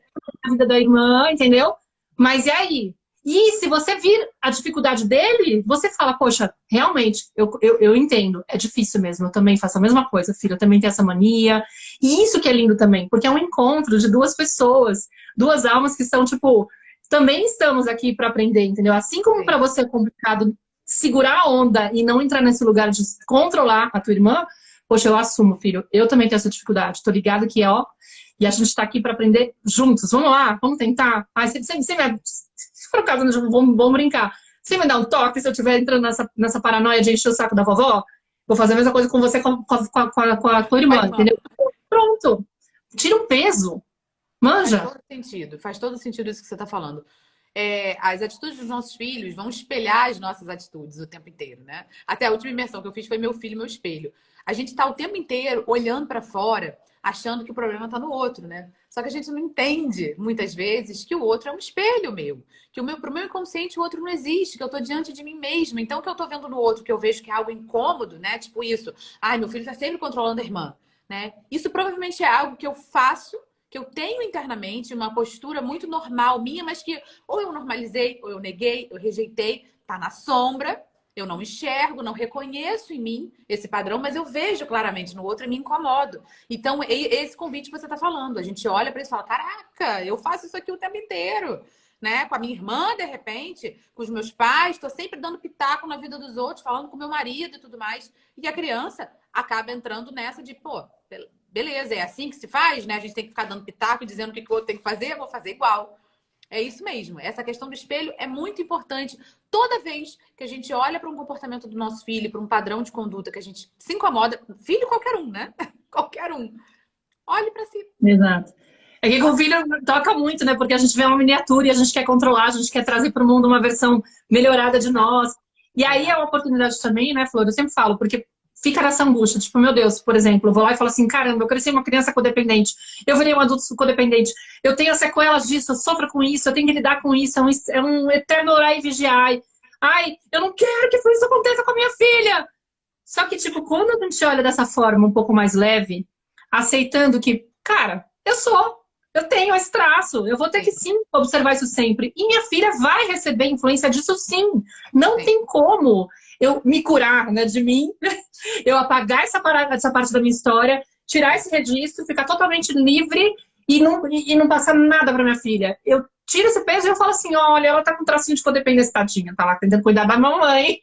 na vida da irmã, entendeu? Mas e aí? E se você vir a dificuldade dele, você fala, poxa, realmente, eu entendo, é difícil mesmo, eu também faço a mesma coisa, filho, eu também tenho essa mania. E isso que é lindo também, porque é um encontro de duas pessoas, duas almas que estão, tipo, também estamos aqui para aprender, entendeu? Assim como para você é complicado segurar a onda e não entrar nesse lugar de controlar a tua irmã, poxa, eu assumo, filho, eu também tenho essa dificuldade, tô ligado que e a gente tá aqui para aprender juntos, vamos lá, vamos tentar. Se for o caso, vamos brincar. Você me dá um toque se eu estiver entrando nessa paranoia de encher o saco da vovó? Vou fazer a mesma coisa com você, com a tua irmã, entendeu? Pronto. Tira o peso. Manja. Faz todo sentido isso que você está falando. as atitudes dos nossos filhos vão espelhar as nossas atitudes o tempo inteiro, né? Até a última imersão que eu fiz foi meu filho, meu espelho. A gente tá o tempo inteiro olhando para fora, achando que o problema tá no outro, né? Só que a gente não entende, muitas vezes, que o outro é um espelho meu. Que pro meu inconsciente o outro não existe, que eu tô diante de mim mesma. Então, o que eu tô vendo no outro, que eu vejo que é algo incômodo, né? Tipo isso. Ai, meu filho tá sempre controlando a irmã, né? Isso provavelmente é algo que eu faço, que eu tenho internamente, uma postura muito normal minha, mas que ou eu normalizei, ou eu neguei, eu rejeitei, tá na sombra, eu não enxergo, não reconheço em mim esse padrão, mas eu vejo claramente no outro e me incomodo. Então, esse convite que você está falando, a gente olha para isso e fala: caraca, eu faço isso aqui o tempo inteiro. Né? Com a minha irmã, de repente, com os meus pais, estou sempre dando pitaco na vida dos outros, falando com meu marido e tudo mais. E a criança acaba entrando nessa de, pô, beleza, é assim que se faz, né? A gente tem que ficar dando pitaco e dizendo o que o outro tem que fazer, eu vou fazer igual. É isso mesmo. Essa questão do espelho é muito importante. Toda vez que a gente olha para um comportamento do nosso filho, para um padrão de conduta que a gente se incomoda, filho qualquer um, né? Qualquer um. Olhe para si. Exato. É que com o filho toca muito, né? Porque a gente vê uma miniatura e a gente quer controlar, a gente quer trazer para o mundo uma versão melhorada de nós. E aí é uma oportunidade também, né, Flor? Eu sempre falo, porque fica nessa angústia. Tipo, meu Deus, por exemplo, eu vou lá e falo assim: caramba, eu cresci uma criança codependente, eu virei um adulto codependente, eu tenho as sequelas disso, eu sofro com isso, eu tenho que lidar com isso, é um eterno orar e vigiar. Ai, eu não quero que isso aconteça com a minha filha. Só que, tipo, quando a gente olha dessa forma um pouco mais leve, aceitando que, cara, eu tenho esse traço, eu vou ter que sim observar isso sempre. E minha filha vai receber influência disso sim. Não tem como eu me curar, né, de mim, eu apagar essa parte da minha história, tirar esse registro, ficar totalmente livre e não passar nada para minha filha. Eu tiro esse peso e eu falo assim: olha, ela tá com um tracinho de codependência, tadinha, tá lá tentando cuidar da mamãe.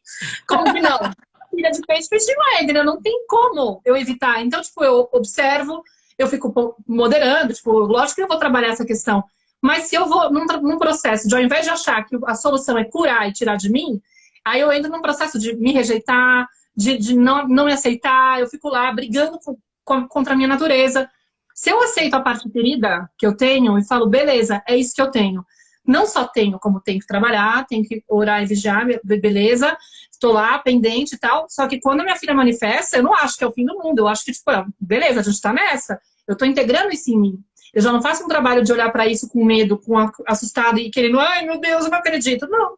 Como que não? Filha de peixe, peixe de mãe, não tem como eu evitar. Então, tipo, eu observo, eu fico moderando, tipo, lógico que eu vou trabalhar essa questão, mas se eu vou num processo de, ao invés de achar que a solução é curar e tirar de mim, aí eu entro num processo de me rejeitar, de não me aceitar, eu fico lá brigando contra a minha natureza. Se eu aceito a parte ferida que eu tenho e falo: beleza, é isso que eu tenho. Não só tenho, como tenho que trabalhar, tenho que orar e vigiar, beleza, estou lá, pendente e tal. Só que quando a minha filha manifesta, eu não acho que é o fim do mundo. Eu acho que, tipo, beleza, a gente tá nessa. Eu tô integrando isso em mim. Eu já não faço um trabalho de olhar para isso com medo, assustado e querendo: ai, meu Deus, eu não acredito. Não.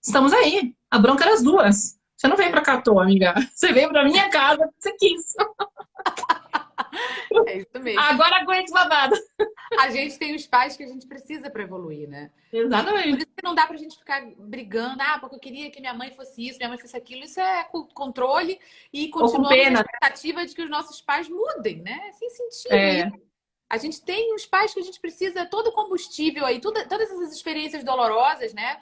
Estamos aí. A bronca era as duas. Você não veio pra cá à toa, amiga. Você veio pra minha casa porque você quis. É isso mesmo. Agora aguente babado. A gente tem os pais que a gente precisa para evoluir, né? Exatamente. Por isso que não dá pra gente ficar brigando: porque eu queria que minha mãe fosse isso, minha mãe fosse aquilo. Isso é controle e continuamos na expectativa de que os nossos pais mudem, né? Sem sentido. A gente tem os pais que a gente precisa, todo o combustível aí, todas essas experiências dolorosas, né?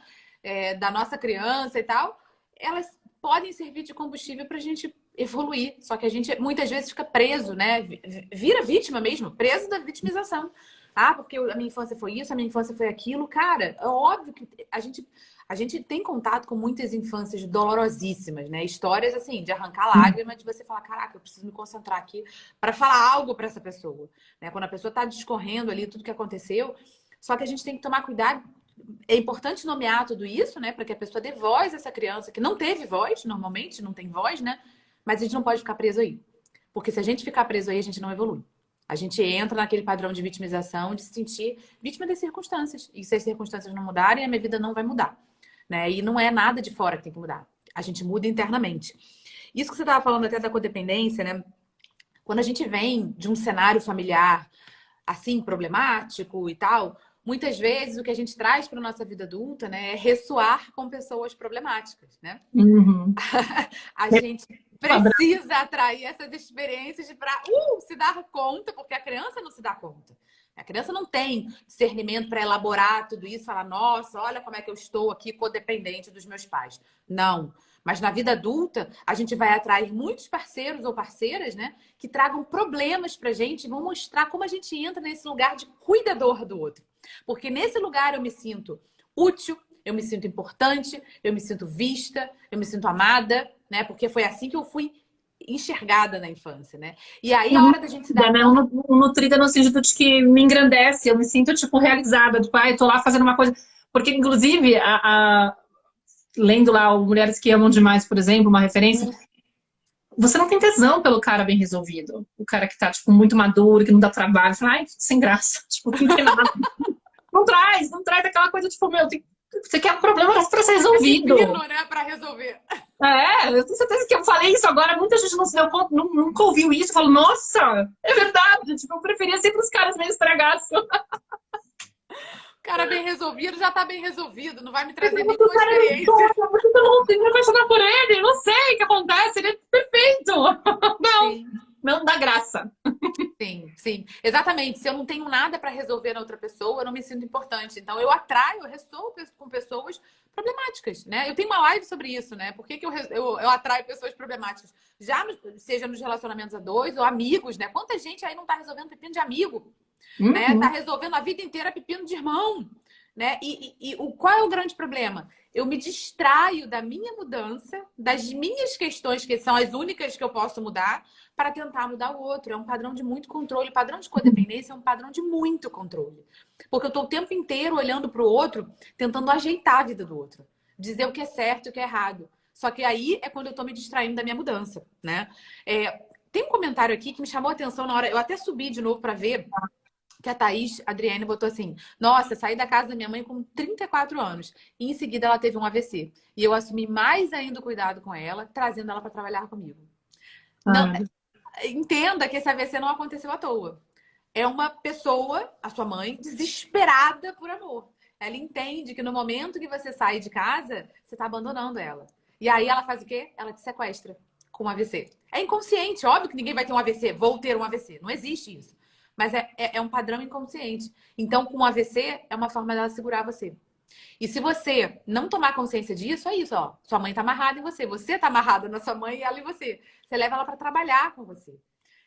Da nossa criança e tal, elas podem servir de combustível pra gente evoluir. Só que a gente muitas vezes fica preso, né? Vira vítima mesmo, preso da vitimização. Porque a minha infância foi isso, a minha infância foi aquilo. Cara, é óbvio que a gente tem contato com muitas infâncias dolorosíssimas, né? Histórias, assim, de arrancar lágrimas, de você falar: caraca, eu preciso me concentrar aqui para falar algo para essa pessoa, né? Quando a pessoa tá discorrendo ali tudo que aconteceu. Só que a gente tem que tomar cuidado. É importante nomear tudo isso, né? Para que a pessoa dê voz a essa criança que não teve voz, normalmente não tem voz, né? Mas a gente não pode ficar preso aí. Porque se a gente ficar preso aí, a gente não evolui. A gente entra naquele padrão de vitimização, de se sentir vítima das circunstâncias. E se as circunstâncias não mudarem, a minha vida não vai mudar, né? E não é nada de fora que tem que mudar. A gente muda internamente. Isso que você estava falando até da codependência, né? Quando a gente vem de um cenário familiar assim, problemático e tal, muitas vezes o que a gente traz para a nossa vida adulta, né, é ressoar com pessoas problemáticas, né? Uhum. A gente precisa atrair essas experiências para se dar conta, porque a criança não se dá conta. A criança não tem discernimento para elaborar tudo isso, falar: nossa, olha como é que eu estou aqui codependente dos meus pais. Não. Mas na vida adulta, a gente vai atrair muitos parceiros ou parceiras, né, que tragam problemas pra gente e vão mostrar como a gente entra nesse lugar de cuidador do outro. Porque nesse lugar eu me sinto útil, eu me sinto importante, eu me sinto vista, eu me sinto amada, né? Porque foi assim que eu fui enxergada na infância, né? E aí a hora da gente se dar conta... Nutrida no sentido de que me engrandece, eu me sinto, tipo, realizada. Tipo, eu tô lá fazendo uma coisa... Porque, inclusive, lendo lá o Mulheres que Amam Demais, por exemplo, uma referência, você não tem tesão pelo cara bem resolvido. O cara que tá, tipo, muito maduro, que não dá trabalho. Fala, ai, sem graça. Tipo, não tem nada. Não traz aquela coisa, tipo, meu, você quer um problema pra ser resolvido. Pepino, né, pra resolver. Eu tenho certeza que eu falei isso agora, muita gente não se deu conta, nunca ouviu isso. Eu falo, nossa, é verdade. Tipo, eu preferia sempre os caras meio estragados. Cara bem resolvido já tá bem resolvido, não vai me trazer nenhuma experiência. Não tem que me apaixonar por ele, não sei o que acontece, ele é perfeito. Não, Sim. não dá graça. Sim, sim, exatamente. Se eu não tenho nada para resolver na outra pessoa, eu não me sinto importante. Então eu atraio, eu ressoo com pessoas problemáticas, né? Eu tenho uma live sobre isso, né? Por que eu atraio pessoas problemáticas? Seja nos relacionamentos a dois ou amigos, né? Quanta gente aí não tá resolvendo pepino de amigo, né? Tá resolvendo a vida inteira pepino de irmão, né? Qual é o grande problema? Eu me distraio da minha mudança, das minhas questões, que são as únicas que eu posso mudar, para tentar mudar o outro. É um padrão de muito controle. O padrão de codependência é um padrão de muito controle. Porque eu estou o tempo inteiro olhando para o outro, tentando ajeitar a vida do outro. Dizer o que é certo e o que é errado. Só que aí é quando eu estou me distraindo da minha mudança, né? Tem um comentário aqui que me chamou a atenção na hora. Eu até subi de novo para ver. Que a Thaís Adriane botou assim: nossa, saí da casa da minha mãe com 34 anos. E em seguida ela teve um AVC. E eu assumi mais ainda o cuidado com ela, trazendo ela para trabalhar comigo. Não, entenda que esse AVC não aconteceu à toa. É uma pessoa, a sua mãe, desesperada por amor. Ela entende que no momento que você sai de casa, você está abandonando ela. E aí ela faz o quê? Ela te sequestra com um AVC. É inconsciente, óbvio que ninguém vai ter um AVC. Vou ter um AVC. Não existe isso. Mas é um padrão inconsciente. Então, com o AVC, é uma forma dela segurar você. E se você não tomar consciência disso, é isso, ó. Sua mãe tá amarrada em você. Você tá amarrada na sua mãe e ela em você. Você leva ela para trabalhar com você.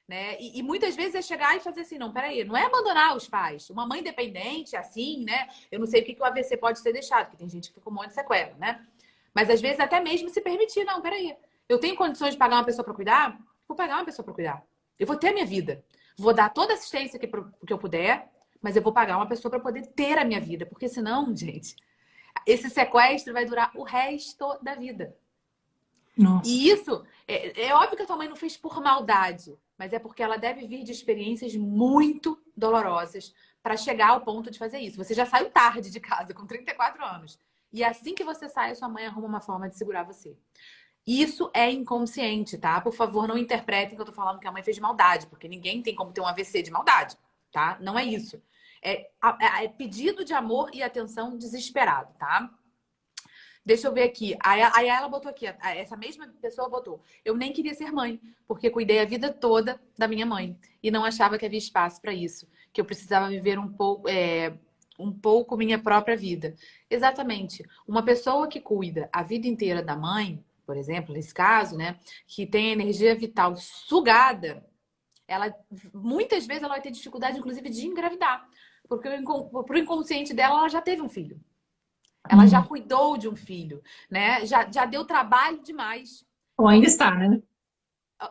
Né? E muitas vezes é chegar e fazer assim, não, peraí, não é abandonar os pais. Uma mãe dependente, assim, né? Eu não sei o que o AVC pode ter deixado, porque tem gente que fica com um monte de sequela, né? Mas às vezes até mesmo se permitir, não, peraí. Eu tenho condições de pagar uma pessoa para cuidar? Vou pagar uma pessoa para cuidar. Eu vou ter a minha vida. Vou dar toda a assistência que eu puder, mas eu vou pagar uma pessoa para poder ter a minha vida. Porque senão, gente, esse sequestro vai durar o resto da vida. Nossa. E isso, é óbvio que a tua mãe não fez por maldade, mas é porque ela deve vir de experiências muito dolorosas para chegar ao ponto de fazer isso. Você já saiu tarde de casa, com 34 anos. E assim que você sai, a sua mãe arruma uma forma de segurar você. Isso é inconsciente, tá? Por favor, não interpretem que eu tô falando que a mãe fez de maldade, porque ninguém tem como ter um AVC de maldade, tá? Não é isso. É pedido de amor e atenção desesperado, tá? Deixa eu ver aqui. Aí ela botou aqui, essa mesma pessoa botou: eu nem queria ser mãe, porque cuidei a vida toda da minha mãe e não achava que havia espaço para isso, que eu precisava viver um pouco minha própria vida. Exatamente. Uma pessoa que cuida a vida inteira da mãe, por exemplo, nesse caso, né, que tem a energia vital sugada, muitas vezes ela vai ter dificuldade, inclusive, de engravidar, porque pro inconsciente dela, ela já teve um filho. Ela já cuidou de um filho, né? Já deu trabalho demais. Ou ainda está, né?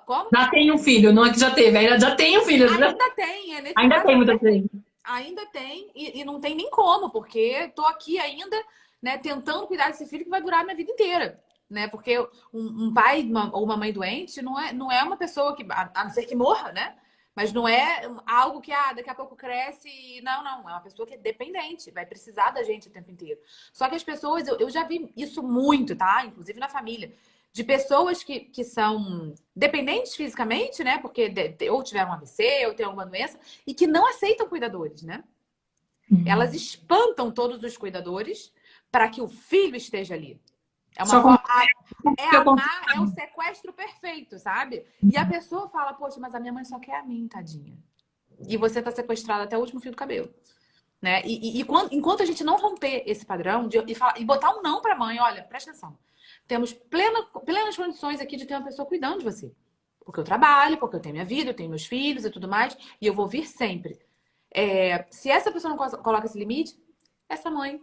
Como? Já tem um filho, não é que já teve, ainda já tem um filho. Ainda tem, ainda tem muita gente. Ainda tem, e não tem nem como, porque tô aqui ainda, né, tentando cuidar desse filho que vai durar a minha vida inteira. Né? Porque um pai ou uma mãe doente não é uma pessoa que, a não ser que morra, né? Mas não é algo que daqui a pouco cresce e... Não. É uma pessoa que é dependente, vai precisar da gente o tempo inteiro. Só que as pessoas, eu já vi isso muito, tá? Inclusive na família. De pessoas que são dependentes fisicamente, né? Porque ou tiveram um AVC, ou tem alguma doença, e que não aceitam cuidadores, né? Elas espantam todos os cuidadores para que o filho esteja ali. É uma forma... amar, é o sequestro perfeito, sabe? E a pessoa fala, poxa, mas a minha mãe só quer a mim, tadinha. E você tá sequestrada até o último fio do cabelo. Né? Enquanto a gente não romper esse padrão e botar um não pra mãe, olha, presta atenção. Temos plenas condições aqui de ter uma pessoa cuidando de você. Porque eu trabalho, porque eu tenho minha vida, eu tenho meus filhos e tudo mais, e eu vou vir sempre. Se essa pessoa não coloca esse limite, essa mãe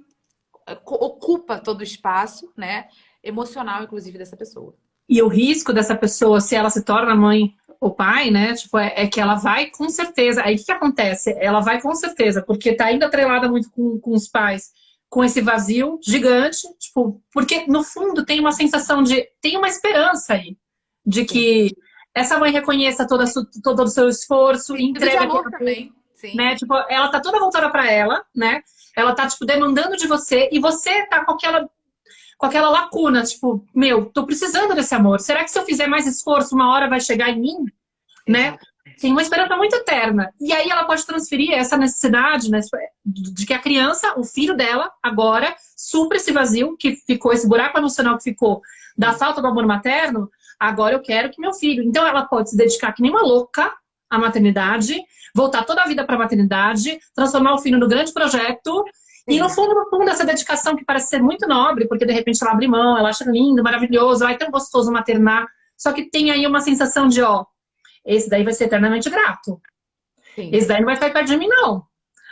ocupa todo o espaço, né? Emocional, inclusive, dessa pessoa. E o risco dessa pessoa, se ela se torna mãe ou pai, né? Tipo, que ela vai com certeza. Aí o que acontece? Ela vai com certeza, porque tá ainda atrelada muito com os pais, com esse vazio gigante, tipo, porque no fundo tem uma sensação tem uma esperança aí, de que essa mãe reconheça todo o seu esforço e Precisa de entrega amor aquela, também. Sim. né? Tipo, ela tá toda voltada para ela, né? Ela tá, tipo, demandando de você e você tá com aquela lacuna, tipo, meu, tô precisando desse amor. Será que se eu fizer mais esforço, uma hora vai chegar em mim, né? Exatamente. Tem uma esperança muito eterna. E aí ela pode transferir essa necessidade, né, de que a criança, o filho dela, agora, supra esse vazio que ficou, esse buraco emocional que ficou da falta do amor materno. Agora eu quero que meu filho. Então ela pode se dedicar que nem uma louca à maternidade, voltar toda a vida para a maternidade, transformar o filho no grande projeto. E no fundo, essa dedicação que parece ser muito nobre, porque de repente ela abre mão, ela acha lindo, maravilhoso, ai, tão gostoso maternar. Só que tem aí uma sensação de, ó, esse daí vai ser eternamente grato. Sim. Esse daí não vai ficar perto de mim, não.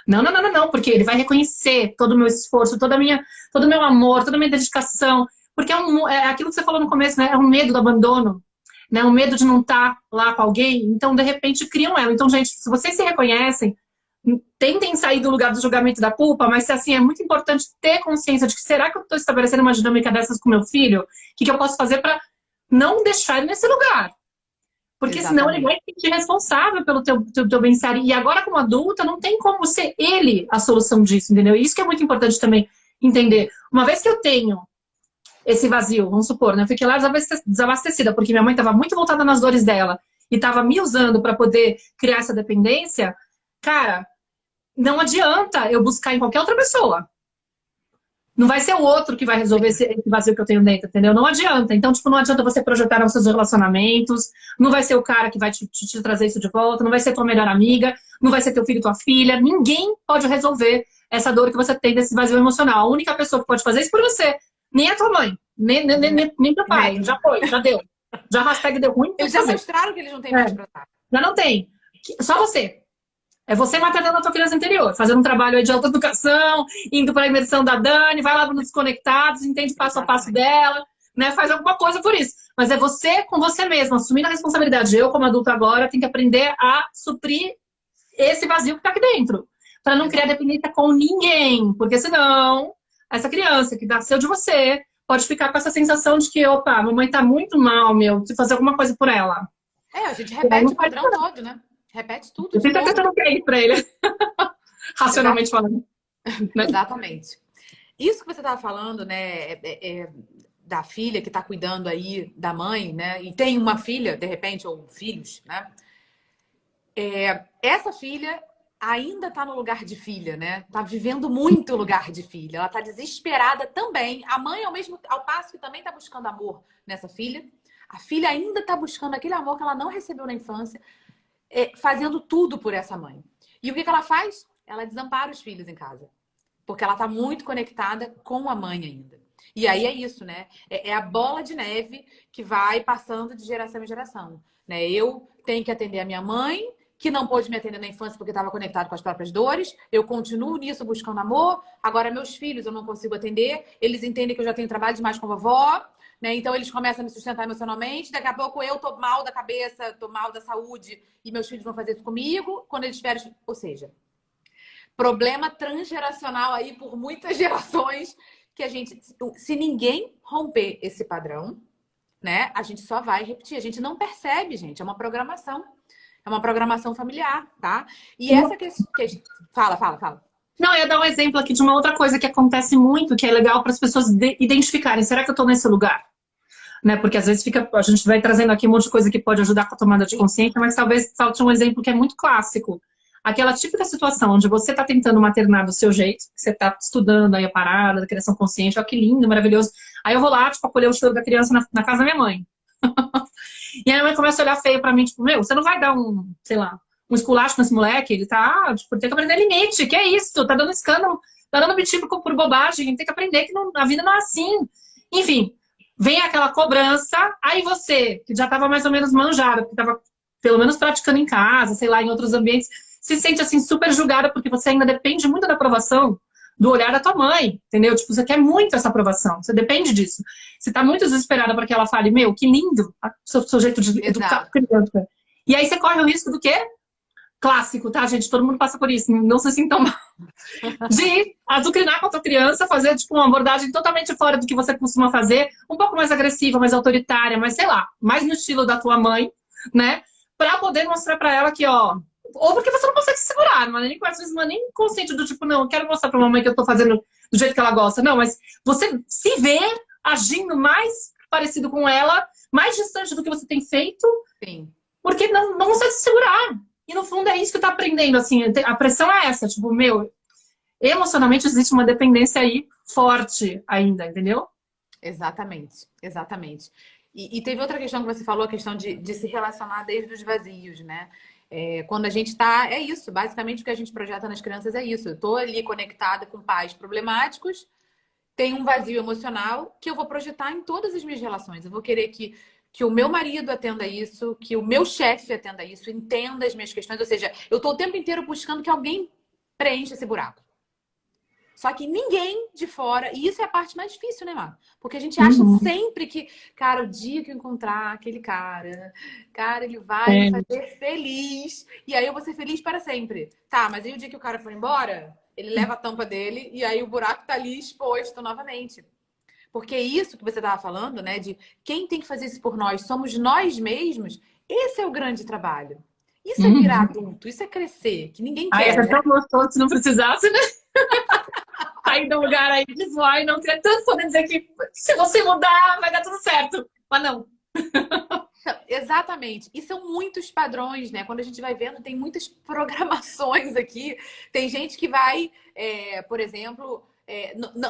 Não, porque ele vai reconhecer todo o meu esforço, todo o meu amor, toda a minha dedicação. Porque é aquilo que você falou no começo, né? É um medo do abandono, né? Um medo de não estar lá com alguém. Então, de repente, criam ela. Então, gente, se vocês se reconhecem, tentem sair do lugar do julgamento da culpa, mas assim, é muito importante ter consciência de que será que eu estou estabelecendo uma dinâmica dessas com meu filho? O que eu posso fazer para não deixar ele nesse lugar? Porque senão ele vai se sentir responsável pelo teu bem-estar. E agora, como adulta, não tem como ser ele a solução disso, entendeu? E isso que é muito importante também entender. Uma vez que eu tenho esse vazio, vamos supor, né? Eu fiquei lá desabastecida, porque minha mãe estava muito voltada nas dores dela e estava me usando para poder criar essa dependência. Cara, não adianta eu buscar em qualquer outra pessoa. Não vai ser o outro que vai resolver esse vazio que eu tenho dentro, entendeu? Não adianta. Então, tipo, não adianta você projetar nos seus relacionamentos, não vai ser o cara que vai te trazer isso de volta, não vai ser tua melhor amiga, não vai ser teu filho, tua filha. Ninguém pode resolver essa dor que você tem desse vazio emocional. A única pessoa que pode fazer isso por você. Nem a tua mãe, nem teu pai. Já foi, já deu. Já a hashtag deu ruim. Eles já mostraram que eles não têm mais pra dar. Já não tem. Só você. É você maternando a tua criança interior, fazendo um trabalho aí de autoeducação, indo para a imersão da Dani, vai lá nos Desconectados, entende passo a passo dela, né? Faz alguma coisa por isso. Mas é você com você mesmo, assumindo a responsabilidade. Eu, como adulto agora, tenho que aprender a suprir esse vazio que está aqui dentro. Para não criar dependência com ninguém. Porque senão, essa criança que nasceu de você pode ficar com essa sensação de que, opa, a mamãe tá muito mal, meu, preciso fazer alguma coisa por ela. É, a gente repete o padrão todo, né? Repete tudo. Eu fico tentando cair pra ele. Racionalmente falando. Exatamente. Isso que você estava falando, né? Da filha que está cuidando aí da mãe, né? E tem uma filha, de repente, ou filhos, né? Essa filha ainda está no lugar de filha, né? Tá vivendo muito o lugar de filha. Ela está desesperada também. A mãe, ao passo que também está buscando amor nessa filha. A filha ainda está buscando aquele amor que ela não recebeu na infância. Fazendo tudo por essa mãe. E o que ela faz? Ela desampara os filhos em casa. Porque ela está muito conectada com a mãe ainda. E aí é isso, né? É a bola de neve que vai passando de geração em geração. Né? Eu tenho que atender a minha mãe, que não pôde me atender na infância porque estava conectado com as próprias dores. Eu continuo nisso buscando amor. Agora, meus filhos eu não consigo atender. Eles entendem que eu já tenho trabalho demais com a vovó. Né? Então, eles começam a me sustentar emocionalmente. Daqui a pouco eu tô mal da cabeça, tô mal da saúde e meus filhos vão fazer isso comigo. Quando eles tiverem... Ou seja, problema transgeracional aí por muitas gerações que a gente... Se ninguém romper esse padrão, né? A gente só vai repetir. A gente não percebe, gente. É uma programação. É uma programação familiar, tá? E essa questão... Fala. Não, eu ia dar um exemplo aqui de uma outra coisa que acontece muito, que é legal para as pessoas identificarem. Será que eu estou nesse lugar? Né? Porque às vezes a gente vai trazendo aqui um monte de coisa que pode ajudar com a tomada de consciência, mas talvez falte um exemplo que é muito clássico. Aquela típica situação onde você está tentando maternar do seu jeito, você está estudando aí a parada da criação consciente, ó, que lindo, maravilhoso. Aí eu vou lá, tipo, acolher o choro da criança na casa da minha mãe. E a minha mãe começa a olhar feio pra mim, tipo, meu, você não vai dar um esculacho nesse moleque? Ele tá, tipo, tem que aprender limite, que é isso? Tá dando escândalo, tá dando motivo por bobagem, tem que aprender que a vida não é assim. Enfim, vem aquela cobrança, aí você, que já tava mais ou menos manjada, que tava pelo menos praticando em casa, sei lá, em outros ambientes, se sente assim super julgada porque você ainda depende muito da aprovação do olhar da tua mãe, entendeu? Tipo, você quer muito essa aprovação, você depende disso. Você tá muito desesperada para que ela fale, meu, que lindo o seu jeito de educar a criança. E aí você corre o risco do quê? clássico, tá, gente? Todo mundo passa por isso, não se sintam mal. De azucrinar com a tua criança, fazer tipo uma abordagem totalmente fora do que você costuma fazer, um pouco mais agressiva, mais autoritária, mas sei lá, mais no estilo da tua mãe, né? Pra poder mostrar pra ela que, ó, ou porque você não consegue se segurar, mas nem às vezes não é nem consciente do tipo, não, eu quero mostrar pra mamãe que eu tô fazendo do jeito que ela gosta. Não, mas você se vê agindo mais parecido com ela, mais distante do que você tem feito, Sim. porque não consegue se segurar. E no fundo é isso que tá aprendendo, assim, a pressão é essa, tipo, meu, emocionalmente existe uma dependência aí forte ainda, entendeu? Exatamente, exatamente. E teve outra questão que você falou, a questão de se relacionar desde os vazios, né? Quando a gente tá, é isso, basicamente o que a gente projeta nas crianças é isso. Eu tô ali conectada com pais problemáticos, tem um vazio emocional que eu vou projetar em todas as minhas relações. Eu vou querer que o meu marido atenda isso, que o meu chefe atenda isso, entenda as minhas questões. Ou seja, eu tô o tempo inteiro buscando que alguém preencha esse buraco. Só que ninguém de fora, e isso é a parte mais difícil, né, Mar? Porque a gente acha Uhum. sempre que, cara, o dia que eu encontrar aquele cara, ele vai me É. fazer feliz. E aí eu vou ser feliz para sempre. Tá, mas aí o dia que o cara for embora, ele leva a tampa dele e aí o buraco tá ali exposto novamente. Porque isso que você estava falando, né, de quem tem que fazer isso por nós, somos nós mesmos, esse é o grande trabalho. Isso é virar Uhum. adulto, isso é crescer, que ninguém Ai, quer, é né? tão gostoso se não precisasse, né? Sair do lugar aí de zoar e não ter tanto poder dizer que se você mudar, vai dar tudo certo. Mas não. Então, exatamente. E são muitos padrões, né? Quando a gente vai vendo, tem muitas programações aqui. Tem gente que vai, por exemplo,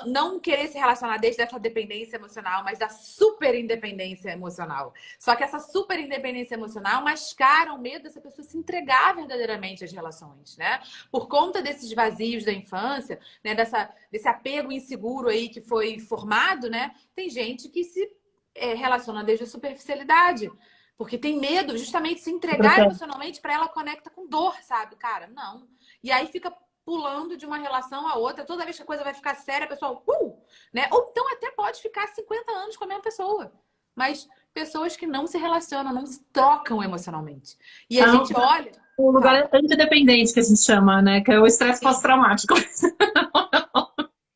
não querer se relacionar desde essa dependência emocional, mas da super independência emocional. Só que essa super independência emocional mascara o medo dessa pessoa se entregar verdadeiramente às relações, né? Por conta desses vazios da infância, né? Desse apego inseguro aí que foi formado, né? Tem gente que se relaciona desde a superficialidade. Porque tem medo justamente de se entregar emocionalmente para ela conecta com dor, sabe? Cara, não. E aí fica pulando de uma relação a outra. Toda vez que a coisa vai ficar séria, a pessoa, né? Ou então até pode ficar 50 anos com a mesma pessoa. Mas pessoas que não se relacionam, não se trocam emocionalmente. E a Então, gente olha. o Fala. lugar antidependente que a gente chama, né? Que é o estresse Sim. pós-traumático.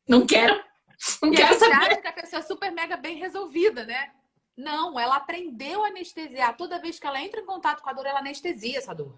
Não quero, não E a quero gente saber. acha que a pessoa é super mega bem resolvida, né? Não, ela aprendeu a anestesiar. Toda vez que ela entra em contato com a dor, ela anestesia essa dor.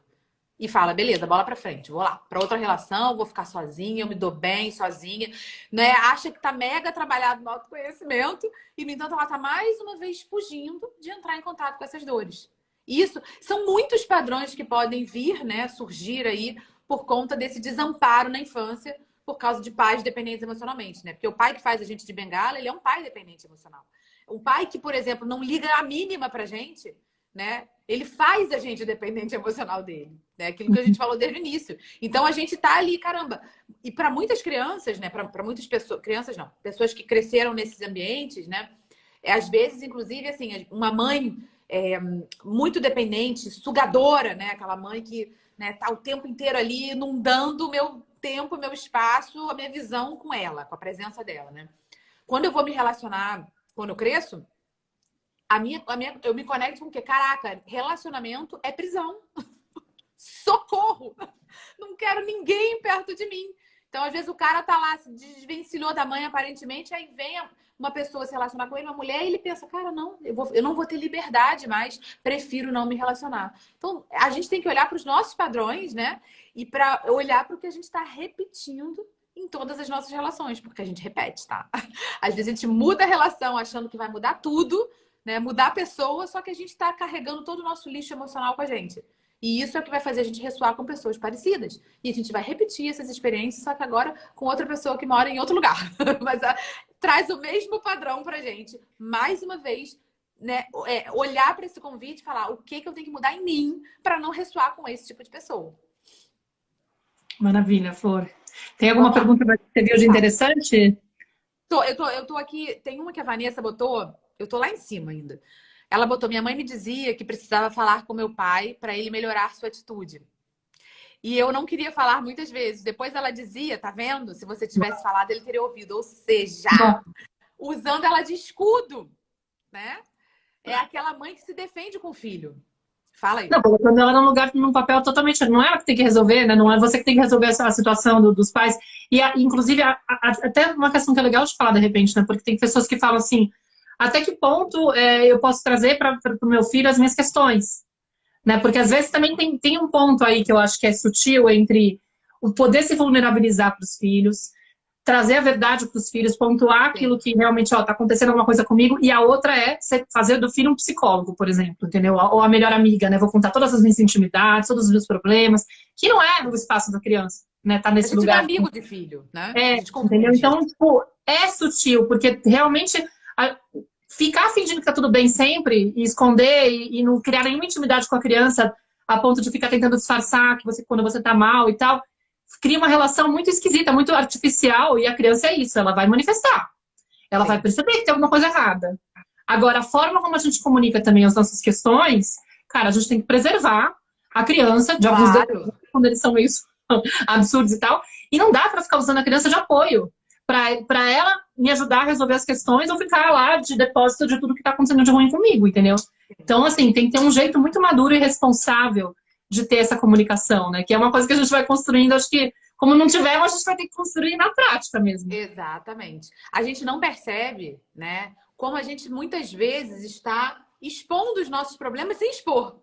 E fala, beleza, bola pra frente, vou lá, pra outra relação, vou ficar sozinha, eu me dou bem sozinha, né? Acha que tá mega trabalhado no autoconhecimento e, no entanto, ela tá mais uma vez fugindo de entrar em contato com essas dores. Isso são muitos padrões que podem vir, né, surgir aí por conta desse desamparo na infância por causa de pais dependentes emocionalmente, né? Porque o pai que faz a gente de bengala, ele é um pai dependente emocional. Um pai que, por exemplo, não liga a mínima pra gente, né? Ele faz a gente dependente emocional dele, né? Aquilo que a gente falou desde o início. Então a gente tá ali, caramba. E para muitas crianças, né? Para muitas pessoas, crianças não, pessoas que cresceram nesses ambientes, né? Às vezes, inclusive, assim, uma mãe muito dependente, sugadora, né? Aquela mãe que, né, tá o tempo inteiro ali inundando o meu tempo, o meu espaço, a minha visão com ela, com a presença dela, né? Quando eu vou me relacionar, quando eu cresço, eu me conecto com o quê? Caraca, relacionamento é prisão. Socorro! Não quero ninguém perto de mim. Então, às vezes, o cara tá lá, se desvencilhou da mãe, aparentemente, aí vem uma pessoa se relacionar com ele, uma mulher, e ele pensa, cara, não, eu não vou ter liberdade mais, prefiro não me relacionar. Então, a gente tem que olhar para os nossos padrões, né? E para olhar para o que a gente está repetindo em todas as nossas relações, porque a gente repete, tá? Às vezes a gente muda a relação achando que vai mudar tudo, né? Mudar a pessoa, só que a gente está carregando todo o nosso lixo emocional com a gente. E isso é o que vai fazer a gente ressoar com pessoas parecidas. E a gente vai repetir essas experiências, só que agora com outra pessoa que mora em outro lugar. Mas traz o mesmo padrão pra gente. Mais uma vez, né, olhar para esse convite e falar o que eu tenho que mudar em mim para não ressoar com esse tipo de pessoa. Maravilha, Flor. Tem alguma Vamos lá. pergunta que você viu de Tá. interessante? Eu tô aqui. Tem uma que a Vanessa botou. Eu tô lá em cima ainda. Ela botou: minha mãe me dizia que precisava falar com meu pai para ele melhorar sua atitude. E eu não queria falar muitas vezes. Depois ela dizia, tá vendo? Se você tivesse falado, ele teria ouvido. Ou seja, Bom, usando ela de escudo, né? É aquela mãe que se defende com o filho. Fala aí. Não, colocando ela num lugar, num papel totalmente. Não é ela que tem que resolver, né? Não é você que tem que resolver a situação dos pais. E, inclusive, até uma questão que é legal de falar de repente, né? Porque tem pessoas que falam assim: até que ponto eu posso trazer para o meu filho as minhas questões? Né? Porque às vezes também tem um ponto aí que eu acho que é sutil entre o poder se vulnerabilizar para os filhos, trazer a verdade para os filhos, pontuar aquilo Sim. que realmente está acontecendo alguma coisa comigo, e a outra é fazer do filho um psicólogo, por exemplo, entendeu? Ou a melhor amiga, né? Vou contar todas as minhas intimidades, todos os meus problemas, que não é o espaço da criança, né? Tá A nesse gente não é lugar. amigo de filho, né? A É, gente entendeu? confunde Então, isso. tipo, é sutil, porque realmente ficar fingindo que tá tudo bem sempre e esconder e não criar nenhuma intimidade com a criança a ponto de ficar tentando disfarçar que você, quando você tá mal e tal, cria uma relação muito esquisita, muito artificial, e a criança é isso, ela vai manifestar. Ela vai Sim. perceber que tem alguma coisa errada. Agora, a forma como a gente comunica também as nossas questões, cara, a gente tem que preservar a criança de alguns detalhes, Claro. quando eles são meio absurdos e tal, e não dá para ficar usando a criança de apoio para ela me ajudar a resolver as questões ou ficar lá de depósito de tudo que está acontecendo de ruim comigo, entendeu? Então, assim, tem que ter um jeito muito maduro e responsável de ter essa comunicação, né? Que é uma coisa que a gente vai construindo, acho que, como não tivermos, a gente vai ter que construir na prática mesmo. Exatamente. A gente não percebe, né, como a gente muitas vezes está expondo os nossos problemas sem expor,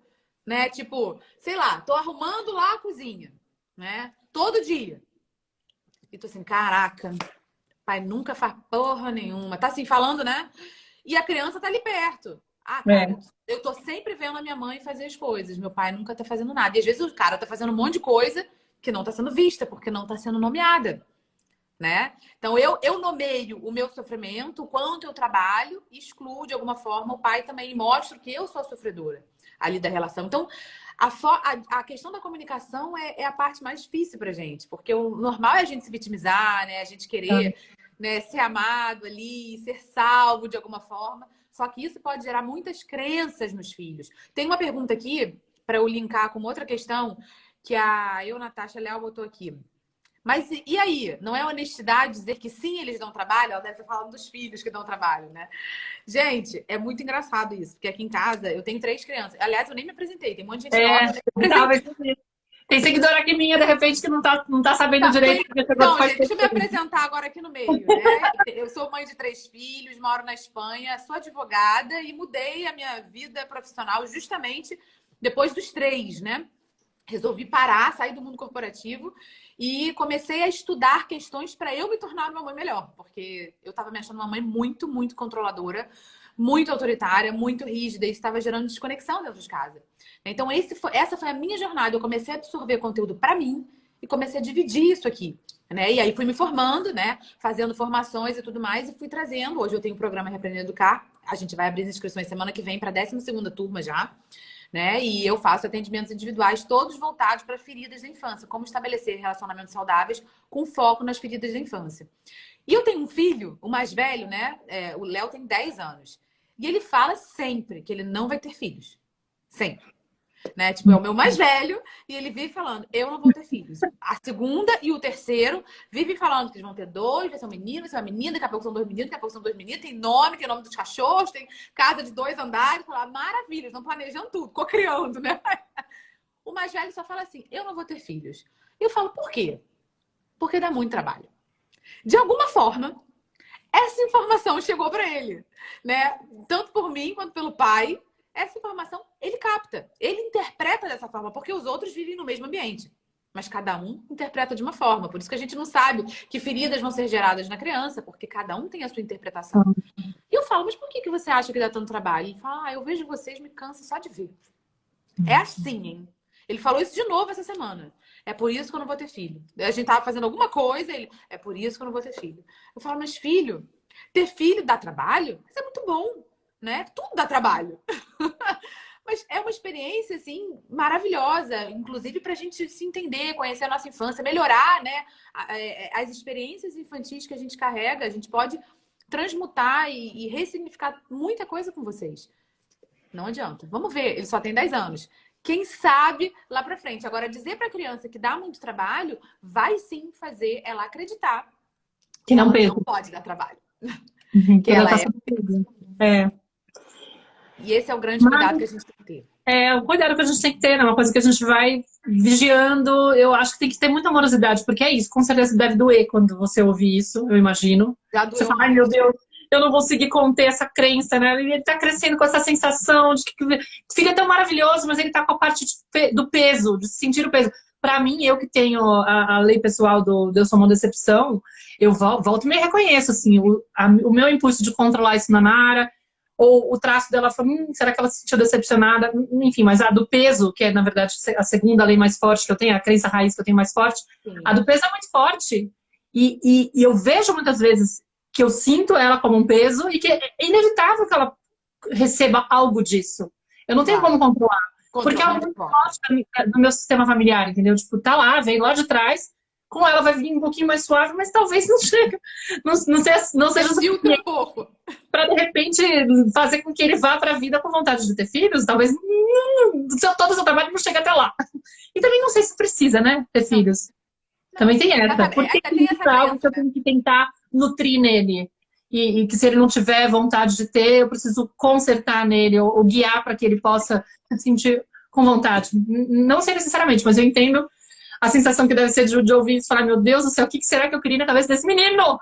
né? Tipo, sei lá, tô arrumando lá a cozinha, né? Todo dia. E tô assim, caraca, pai nunca faz porra nenhuma. Tá assim falando, né? E a criança tá ali perto. Ah, cara, É. eu tô sempre vendo a minha mãe fazer as coisas. Meu pai nunca tá fazendo nada. E às vezes o cara tá fazendo um monte de coisa que não tá sendo vista, porque não tá sendo nomeada, né? Então eu nomeio o meu sofrimento, o quanto eu trabalho, e excluo de alguma forma o pai também, e mostro que eu sou a sofredora ali da relação. Então a questão da comunicação é a parte mais difícil pra gente, porque o normal é a gente se vitimizar, né? A gente querer, né, ser amado ali, ser salvo de alguma forma. Só que isso pode gerar muitas crenças nos filhos. Tem uma pergunta aqui para eu linkar com outra questão que Natasha Leal botou aqui. Mas e aí? Não é honestidade dizer que sim, eles dão trabalho? Ela deve estar falando dos filhos que dão trabalho, né? Gente, é muito engraçado isso, porque aqui em casa eu tenho 3 crianças. Aliás, eu nem me apresentei, tem um monte de gente nova, eu nem me apresentei. Tem seguidora aqui minha, de repente, que não tá sabendo Tá, direito porque chegou então, faz gente, deixa pouco eu me tempo. apresentar agora aqui no meio, né? Eu sou mãe de 3 filhos, moro na Espanha, sou advogada e mudei a minha vida profissional justamente depois dos 3, né? Resolvi parar, sair do mundo corporativo e comecei a estudar questões para eu me tornar uma mãe melhor, porque eu estava me achando uma mãe muito, muito controladora, muito autoritária, muito rígida e estava gerando desconexão dentro de casa. Então essa foi a minha jornada. Eu comecei a absorver conteúdo para mim e comecei a dividir isso aqui, né? E aí fui me formando, né? Fazendo formações e tudo mais e fui trazendo. Hoje eu tenho o programa Reaprender a Educar. A gente vai abrir as inscrições semana que vem para a 12ª turma já, né? E eu faço atendimentos individuais, todos voltados para feridas da infância, como estabelecer relacionamentos saudáveis com foco nas feridas da infância. E eu tenho um filho, o mais velho, né? O Léo tem 10 anos. E ele fala sempre que ele não vai ter filhos. Sempre. Né? Tipo, é o meu mais velho e ele vive falando, eu não vou ter filhos. A segunda e o terceiro vivem falando que eles vão ter 2, vai ser um menino, vai ser uma menina, daqui a pouco são 2 meninos, daqui a pouco são 2 meninas, tem nome dos cachorros, tem casa de 2 andares, falar, maravilha, eles estão planejando tudo, co-criando, né? O mais velho só fala assim, eu não vou ter filhos. E eu falo, por quê? Porque dá muito trabalho. De alguma forma, essa informação chegou para ele, né? Tanto por mim quanto pelo pai. Essa informação ele capta, ele interpreta dessa forma, porque os outros vivem no mesmo ambiente. Mas cada um interpreta de uma forma. Por isso que a gente não sabe que feridas vão ser geradas na criança, porque cada um tem a sua interpretação. E eu falo, mas por que você acha que dá tanto trabalho? Ele fala, eu vejo vocês, me cansa só de ver. É assim, hein? Ele falou isso de novo essa semana. É por isso que eu não vou ter filho. A gente tava fazendo alguma coisa, ele, é por isso que eu não vou ter filho. Eu falo, mas filho, ter filho dá trabalho? Isso é muito bom, né? Tudo dá trabalho. Mas é uma experiência, assim, maravilhosa. Inclusive para a gente se entender, conhecer a nossa infância, melhorar, né? As experiências infantis que a gente carrega, a gente pode transmutar e ressignificar muita coisa com vocês. Não adianta. Vamos ver, ele só tem 10 anos. Quem sabe lá pra frente. Agora, dizer pra criança que dá muito trabalho, vai sim fazer ela acreditar Que que não ela pesa. não pode dar trabalho. Que Que ela ela tá é. sofrendo. É. E esse é o grande cuidado que a gente tem que ter. É o cuidado que a gente tem que ter, né? Uma coisa que a gente vai vigiando. Eu acho que tem que ter muita amorosidade, porque é isso. Com certeza deve doer quando você ouvir isso, eu imagino. Já Você doeu fala, ai meu mais. Deus, eu não consegui conter essa crença, né? Ele tá crescendo com essa sensação de que o filho é tão maravilhoso, mas ele tá com a parte do peso, de sentir o peso. Pra mim, eu que tenho a lei pessoal do Eu Sou Uma Decepção, eu volto e me reconheço, assim, o meu impulso de controlar isso na Nara, ou o traço dela falou, será que ela se sentiu decepcionada? Enfim, mas a do peso, que é, na verdade, a segunda lei mais forte que eu tenho, a crença raiz que eu tenho mais forte, a Sim. do peso é muito forte. E eu vejo muitas vezes que eu sinto ela como um peso e que é inevitável que ela receba algo disso. Eu não tenho como Exato. controlar. Porque é Não algo tem muito como. forte do meu sistema familiar, entendeu? Tipo, tá lá, vem lá de trás, com ela vai vir um pouquinho mais suave, mas talvez não chegue, não seja o Você filtra um suficiente pouco. para de repente fazer com que ele vá para a vida com vontade de ter filhos, talvez todo o seu trabalho não chegue até lá. E também não sei se precisa, né, ter Não, filhos. não, Também tem essa. exatamente. Porque Tem isso essa é algo que crença, eu né? tenho que tentar nutrir nele. E que se ele não tiver vontade de ter, eu preciso consertar nele, ou guiar para que ele possa se sentir com vontade. Não sei necessariamente, mas eu entendo a sensação que deve ser de ouvir isso e falar, meu Deus do céu, o que será que eu queria na cabeça desse menino?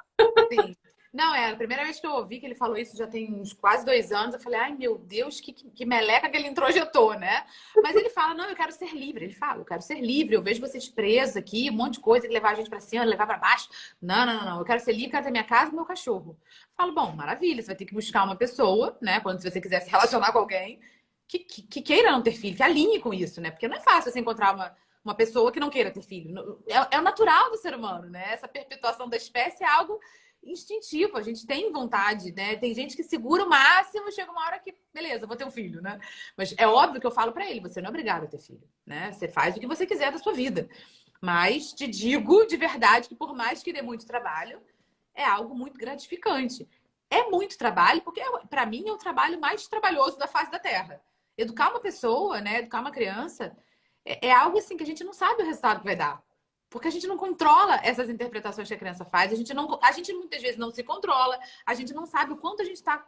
Sim. Não, é a primeira vez que eu ouvi que ele falou isso, já tem uns quase 2 anos. Eu falei, ai meu Deus, que meleca que ele introjetou, né? Mas ele fala, não, eu quero ser livre. Ele fala, eu quero ser livre, eu vejo vocês presos aqui, um monte de coisa, que levar a gente pra cima, levar pra baixo. Não, não, não, não, eu quero ser livre, quero ter minha casa e meu cachorro. Eu falo, bom, maravilha, você vai ter que buscar uma pessoa, né? Quando se você quiser se relacionar com alguém, que queira não ter filho, que alinhe com isso, né? Porque não é fácil você encontrar uma pessoa que não queira ter filho. É o natural do ser humano, né? Essa perpetuação da espécie é algo instintivo, a gente tem vontade, né? Tem gente que segura o máximo, chega uma hora que, beleza, vou ter um filho, né? Mas é óbvio que eu falo pra ele, você não é obrigado a ter filho, né? Você faz o que você quiser da sua vida. Mas te digo de verdade que por mais que dê muito trabalho, é algo muito gratificante. É muito trabalho, porque pra mim é o trabalho mais trabalhoso da face da Terra. Educar uma pessoa, né? Educar uma criança é algo assim que a gente não sabe o resultado que vai dar. Porque a gente não controla essas interpretações que a criança faz, a gente muitas vezes não se controla, a gente não sabe o quanto a gente está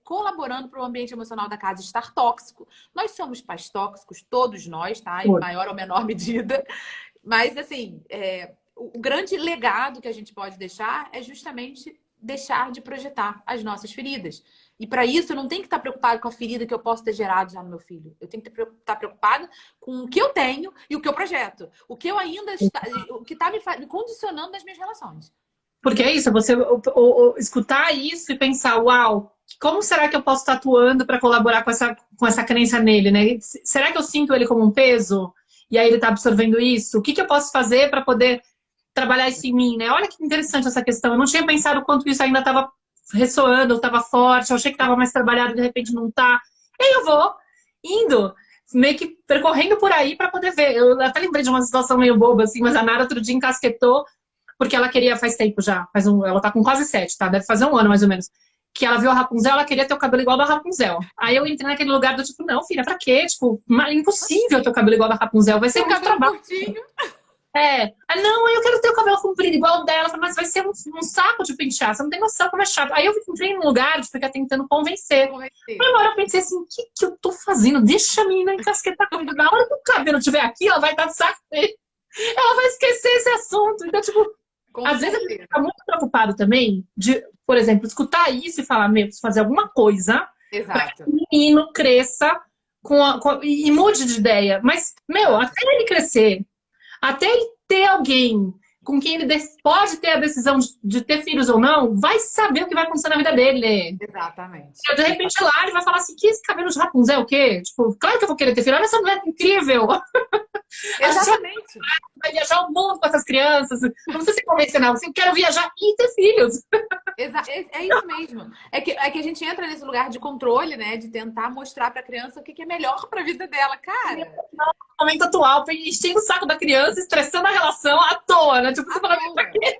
colaborando para o ambiente emocional da casa estar tóxico. Nós somos pais tóxicos, todos nós, tá? Em maior ou menor medida. Mas, assim, o grande legado que a gente pode deixar é justamente deixar de projetar as nossas feridas. E para isso eu não tenho que estar preocupado com a ferida que eu posso ter gerado já no meu filho. Eu tenho que estar preocupada com o que eu tenho e o que eu projeto. O que eu ainda o que está me condicionando nas minhas relações. Porque é isso, você escutar isso e pensar, uau, como será que eu posso estar atuando para colaborar com essa crença nele, né? Será que eu sinto ele como um peso? E aí ele está absorvendo isso? O que eu posso fazer para poder trabalhar isso em mim, né? Olha que interessante essa questão. Eu não tinha pensado o quanto isso ainda estava ressoando, estava forte, eu achei que estava mais trabalhado, de repente não está. E aí eu vou indo, meio que percorrendo por aí para poder ver. Eu até lembrei de uma situação meio boba, assim, mas a Nara outro dia encasquetou, porque ela queria, faz tempo já, ela tá com quase 7, tá? Deve fazer um ano mais ou menos. Que ela viu a Rapunzel, ela queria ter o cabelo igual da Rapunzel. Aí eu entrei naquele lugar do tipo, não, filha, pra quê? Tipo, impossível ter o cabelo igual da Rapunzel, vai ser Seu muito cabelo trabalho. curtinho. Não, eu quero ter o cabelo comprido igual o dela, mas vai ser um saco de pentear, você não tem noção como é chato. Aí eu entrei num lugar de ficar tentando convencer. Aí uma hora eu pensei assim, o que eu tô fazendo? Deixa a menina encasquetar comigo. Na hora que o cabelo estiver aqui, ela vai estar de saco cheio. Ela vai esquecer esse assunto. Então, tipo, às vezes a gente fica muito preocupado também de, por exemplo, escutar isso e falar, meu, preciso fazer alguma coisa para que Exato. o menino cresça e mude de ideia. Mas, meu, até ele crescer, até ele ter alguém com quem ele pode ter a decisão de ter filhos ou não, vai saber o que vai acontecer na vida dele. Exatamente. De repente lá ele vai falar assim, que esse cabelo de Rapunzel o quê? Tipo, claro que eu vou querer ter filho, olha essa mulher incrível. Exatamente. Vai viajar o mundo com essas crianças. Não precisa ser convencional, assim, eu quero viajar e ter filhos. É isso mesmo. É que a gente entra nesse lugar de controle, né? De tentar mostrar para a criança o que é melhor para a vida dela. Cara, No momento atual, enchendo o saco da criança, estressando a relação à toa, né? Tipo, você fala, pra quê?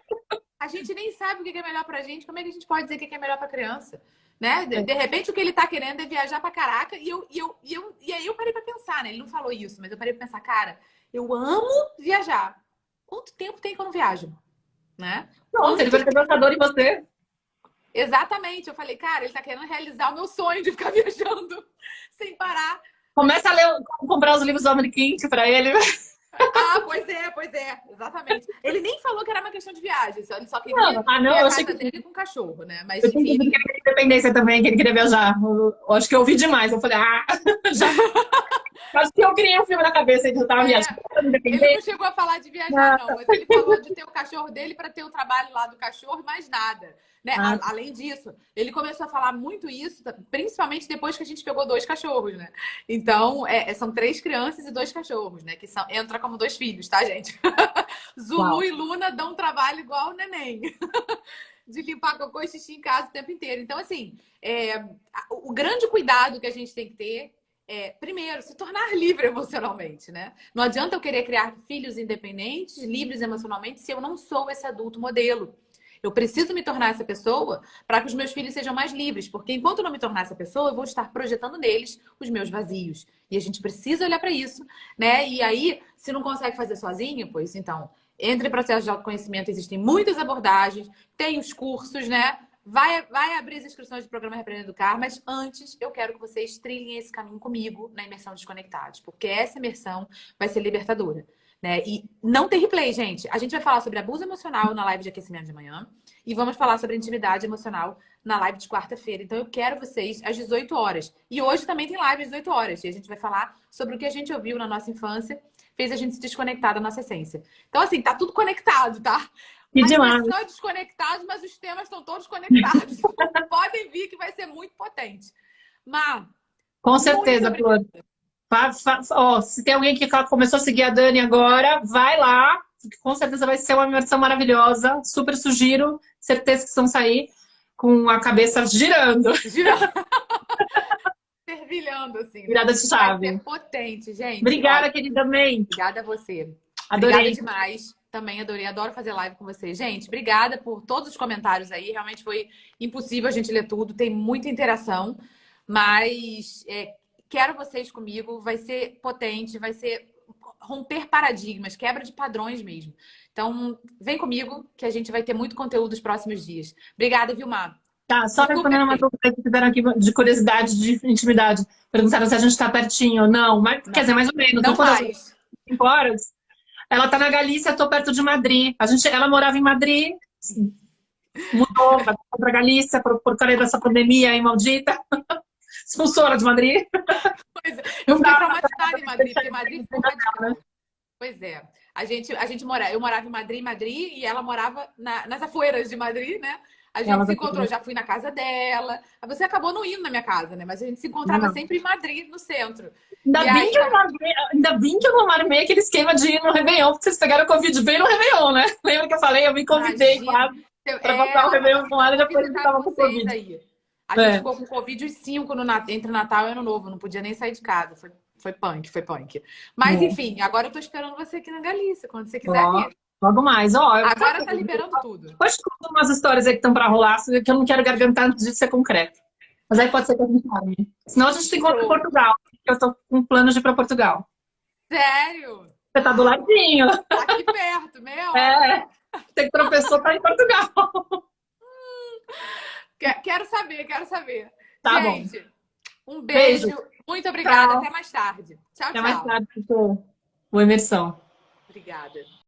a gente nem sabe o que é melhor pra gente. Como é que a gente pode dizer o que é melhor pra criança? Né? De repente, o que ele tá querendo é viajar pra caraca. E aí eu parei pra pensar, né? Ele não falou isso, mas eu parei pra pensar, cara, eu amo viajar. Quanto tempo tem que eu não viajo? Né? Não, ele vai ser gostador em você. Exatamente. Eu falei, cara, ele tá querendo realizar o meu sonho de ficar viajando sem parar. Começa a ler, comprar os livros do Ameriquinte pra ele. Ah, pois é, exatamente. Ele nem falou que era uma questão de viagem, ele só queria Não, ah, ter não, a eu achei casa que dele com cachorro, né? Mas, eu tinha enfim, entendido que ele queria independência também, que ele queria viajar. Eu acho que eu ouvi demais. Eu falei, ah, já. Acho que eu criei um filme na cabeça e já tava viajando. é, ele não Independente. chegou a falar de viajar, Não. não, mas ele falou de ter o cachorro dele para ter o trabalho lá do cachorro e mais nada. Né? Ah, Além disso, ele começou a falar muito isso, principalmente depois que a gente pegou dois cachorros, né? Então, são 3 crianças e 2 cachorros, né? Que entra como 2 filhos, tá, gente? Zulu uau. e Luna dão um trabalho igual o neném. De limpar cocô e xixi em casa o tempo inteiro. Então, assim, o grande cuidado que a gente tem que ter primeiro, se tornar livre emocionalmente, né? Não adianta eu querer criar filhos independentes, livres emocionalmente, se eu não sou esse adulto modelo. Eu preciso me tornar essa pessoa para que os meus filhos sejam mais livres, porque enquanto eu não me tornar essa pessoa, eu vou estar projetando neles os meus vazios. E a gente precisa olhar para isso, né? E aí, se não consegue fazer sozinho, pois então, entre processos de autoconhecimento existem muitas abordagens, tem os cursos, né? Vai abrir as inscrições do programa Repreendendo Educar, mas antes eu quero que vocês trilhem esse caminho comigo na imersão Desconectados, porque essa imersão vai ser libertadora. Né? E não tem replay, gente. A gente vai falar sobre abuso emocional na live de aquecimento de manhã e vamos falar sobre intimidade emocional na live de quarta-feira. Então eu quero vocês às 18 horas. E hoje também tem live às 18 horas. E a gente vai falar sobre o que a gente ouviu na nossa infância, fez a gente se desconectar da nossa essência. Então, assim, tá tudo conectado, tá? Que A demais. imersão é desconectados, mas os temas estão todos conectados. Podem vir que vai ser muito potente. Mar, Com muito certeza, obrigada. Flor. Ó, se tem alguém que começou a seguir a Dani agora, vai lá. Com certeza vai ser uma imersão maravilhosa. Super sugiro. Certeza que vão sair com a cabeça girando. Fervilhando, assim, né? Virada de Vai ser chave. potente, gente. Olha, Obrigada, querida May. obrigada a você. Obrigada Adorei. demais. Também adorei, adoro fazer live com você. Gente, obrigada por todos os comentários aí. Realmente foi impossível a gente ler tudo, tem muita interação, mas quero vocês comigo. Vai ser potente, vai ser romper paradigmas, quebra de padrões mesmo. Então, vem comigo que a gente vai ter muito conteúdo nos próximos dias. Obrigada, Vilmar. Tá, só Super respondendo uma feliz. dúvida que fizeram aqui de curiosidade, de intimidade. Perguntaram se a gente está pertinho. Não, mas quer Não, dizer, mais ou menos. São não quantas mais. 5 horas? Ela tá na Galícia, eu tô perto de Madrid. Ela morava em Madrid, mudou para Galícia por causa dessa pandemia aí maldita. Expulsou de Madrid. Pois é. Eu Não fiquei dá traumatizada em Madrid, porque Madrid ficou pra... radical. Pois é. Eu morava em Madrid e ela morava nas afueiras de Madrid, né? A gente Ela se tá encontrou, já fui na casa dela. Você acabou não indo na minha casa, né? Mas a gente se Não, encontrava não. sempre em Madrid, no centro. E aí, Ainda bem que eu não armei aquele esquema de ir no Réveillon, porque vocês pegaram Covid bem no Réveillon, né? Lembra que eu falei? Eu me convidei imagina. quase para passar o Nossa, Réveillon com ela e vou depois eu visitar tava com vocês Covid. aí. A gente É. ficou com Covid os 5 entre Natal e Ano Novo. Não podia nem sair de casa. Foi punk, foi punk. Mas, É. enfim, agora eu tô esperando você aqui na Galícia, quando você quiser Ó, vir. logo mais. Ó, Agora tá liberando tudo. depois conto umas histórias aí que estão para rolar, que eu não quero gargantar antes de ser concreto. Mas aí pode ser que a gente arme. Senão a gente se encontra em Show. Portugal. Eu tô com planos de ir para Portugal. Sério? Você tá do ladinho. Tá aqui perto, meia hora. É. Tem que tropeçou, tá em Portugal. Quero saber, quero saber. Tá Gente, bom. um Beijo. beijo. Muito obrigada. Tchau. Até mais tarde. Tchau, Até mais tchau. tarde, o Emerson. Obrigada.